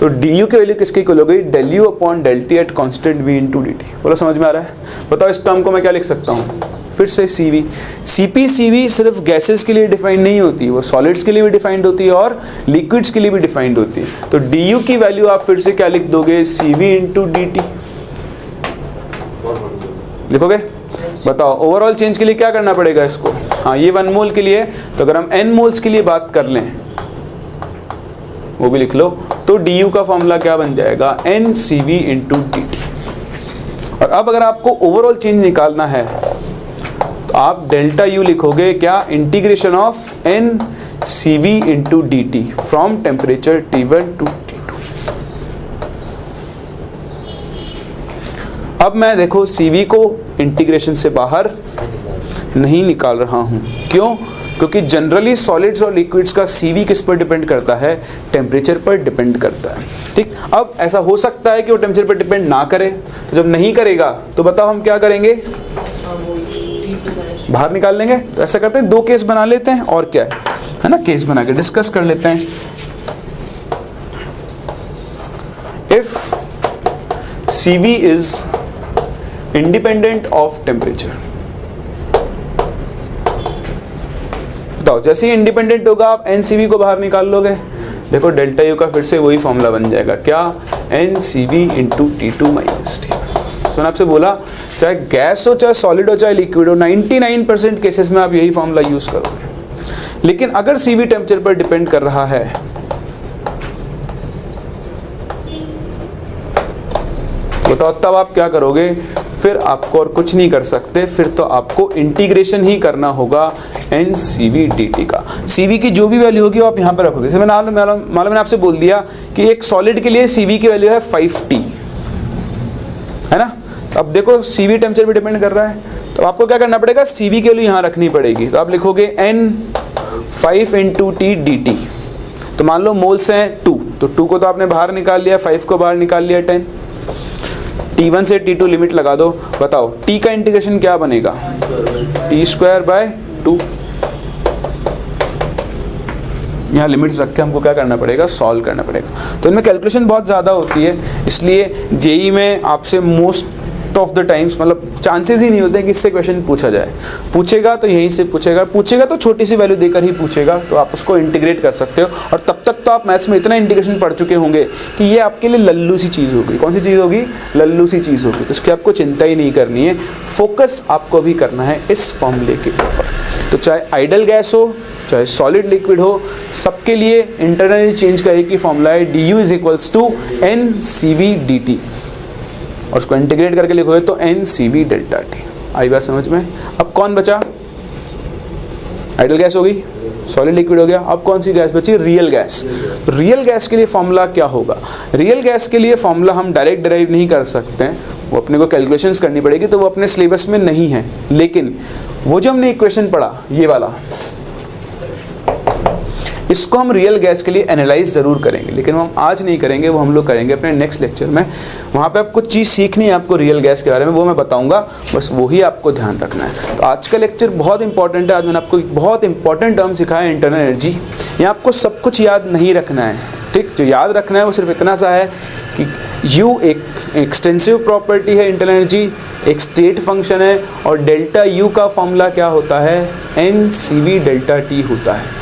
तो du की वैल्यू किसकी इक्वल हो गई? del u upon del t at constant v into dt। बोलो समझ में आ रहा है? बताओ इस टर्म को मैं क्या लिख सकता हूँ? फिर से cv। cp cv सिर्फ गैसेस के लिए डिफाइंड नहीं होती, वो सॉलिड्स के लिए भी डिफाइंड होती है और लिक्विड्स के लिए भी डिफाइंड होती है। तो du की वैल्यू आप फिर से क्या लिख दोगे? cv इंटू dt लिखोगे? बताओ ओवरऑल चेंज के लिए क्या करना पड़ेगा इसको? हाँ ये 1 मोल के लिए, तो अगर हम n मोल्स के लिए बात कर लें वो भी लिख लो, तो du का फॉर्मूला क्या बन जाएगा? NCV into dt। और अब अगर आपको ओवरऑल चेंज निकालना है तो आप डेल्टा u लिखोगे क्या? Integration of NCV into dt from temperature T1 to T2। अब मैं देखो CV को इंटीग्रेशन से बाहर नहीं निकाल रहा हूं। क्यों? क्योंकि जनरली सॉलिड्स और लिक्विड्स का CV किस पर डिपेंड करता है? टेम्परेचर पर डिपेंड करता है। ठीक, अब ऐसा हो सकता है कि वो टेम्परेचर पर डिपेंड ना करे, तो जब नहीं करेगा तो बताओ हम क्या करेंगे? बाहर निकाल लेंगे। तो ऐसा करते हैं 2 केस बना लेते हैं और क्या है ना, केस बना के डिस्कस कर लेते हैं। If CV is independent of temperature, बताओ जैसे ही इंडिपेंडेंट होगा आप NCV को बाहर निकाल लोगे। देखो डेल्टा U का फिर से वही फॉर्मूला बन जाएगा क्या? NCV into T2 minus T1। सुना आपसे बोला चाहे गैस हो चाहे सॉलिड हो चाहे लिक्विड हो 99% केसेस में आप यही फॉर्मूला यूज करोगे। लेकिन अगर CV टेम्परेचर पर डिपेंड कर रहा है बताओ तब आप क्या करोगे? फिर आपको और कुछ नहीं कर सकते, फिर तो आपको इंटीग्रेशन ही करना होगा NCV dt का। CV की जो भी वैल्यू होगी वो आप यहाँ पर रखोगे। जैसे मैंने आपसे बोल दिया कि एक सॉलिड के लिए CV की वैल्यू है 5T, है ना? अब देखो CV टेम्परेचर पे डिपेंड कर रहा है, तो आपको क्या करना पड़ेगा? CV की वैल्यू यहाँ रखनी पड़ेगी। तो आप लिखोगे N 5 इंटू T dt। तो मान लो मोल्स हैं 2, तो 2 को तो आपने बाहर निकाल लिया, 5 को बाहर निकाल लिया 10। T1 से T2 लिमिट लगा दो। बताओ T का इंटीग्रेशन क्या बनेगा? T²/2। यहाँ लिमिट्स रख के हमको क्या करना पड़ेगा? सॉल्व करना पड़ेगा। तो इनमें कैलकुलेशन बहुत ज़्यादा होती है, इसलिए जेई में आपसे मोस्ट ऑफ द टाइम्स मतलब चांसेस ही नहीं होते कि इससे क्वेश्चन पूछा जाए। पूछेगा तो यहीं से पूछेगा तो छोटी सी वैल्यू देकर ही पूछेगा, तो आप उसको इंटीग्रेट कर सकते हो। और तब तक तो आप मैथ्स में इतना इंटीग्रेशन पढ़ चुके होंगे कि ये आपके लिए लल्लू सी चीज़ होगी। कौन सी चीज़ होगी? लल्लू सी चीज़ होगी। तो इसकी आपको चिंता ही नहीं करनी है, फोकस आपको भी करना है इस फॉर्मूले के ऊपर। तो चाहे आइडल गैस हो चाहे सॉलिड लिक्विड हो, सबके लिए इंटरनल चेंज का एक ही फॉर्मूला है, du = NCV dt। और उसको इंटीग्रेट करके लिखोगे तो NCV डेल्टा टी। आई बात समझ में? अब कौन बचा? आइडल गैस हो गई, सॉलिड लिक्विड हो गया, अब कौन सी गैस बची? Real gas. रियल गैस के लिए फॉर्मूला क्या होगा? रियल गैस के लिए फॉर्मूला हम डायरेक्ट डिराइव नहीं कर सकते हैं, वो अपने को कैलकुलेशंस करनी पड़ेगी, तो वो अपने सिलेबस में नहीं है। लेकिन वो जो हमने इक्वेशन पढ़ा ये वाला, इसको हम रियल गैस के लिए एनालाइज ज़रूर करेंगे, लेकिन वो हम आज नहीं करेंगे, वो हम लोग करेंगे अपने नेक्स्ट लेक्चर में। वहाँ पे आप कुछ चीज़ सीखनी है आपको रियल गैस के बारे में, वो मैं बताऊँगा, बस वही आपको ध्यान रखना है। तो आज का लेक्चर बहुत इंपॉर्टेंट है। आज मैंने आपको एक बहुत इंपॉर्टेंट टर्म सिखाया, इंटरनल एनर्जी। यहाँ आपको सब कुछ याद नहीं रखना है, ठीक? जो याद रखना है वो सिर्फ इतना सा है कि U एक एक्सटेंसिव प्रॉपर्टी है, इंटरनल एनर्जी एक स्टेट फंक्शन है, और डेल्टा U का फॉर्मूला क्या होता है? NCV डेल्टा T होता है।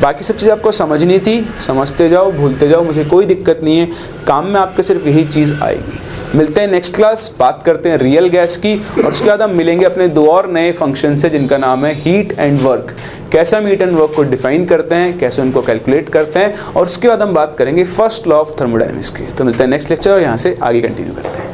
बाकी सब चीज़ आपको समझनी थी, समझते जाओ, भूलते जाओ, मुझे कोई दिक्कत नहीं है। काम में आपके सिर्फ यही चीज़ आएगी। मिलते हैं नेक्स्ट क्लास, बात करते हैं रियल गैस की, और उसके बाद हम मिलेंगे अपने 2 और नए फंक्शन से जिनका नाम है हीट एंड वर्क। कैसे हम हीट एंड वर्क को डिफाइन करते हैं, कैसे उनको कैलकुलेट करते हैं, और उसके बाद हम बात करेंगे फर्स्ट लॉ ऑफ थर्मोडायनेमिक्स की। तो मिलते हैं नेक्स्ट लेक्चर और यहाँ से आगे कंटिन्यू करते हैं।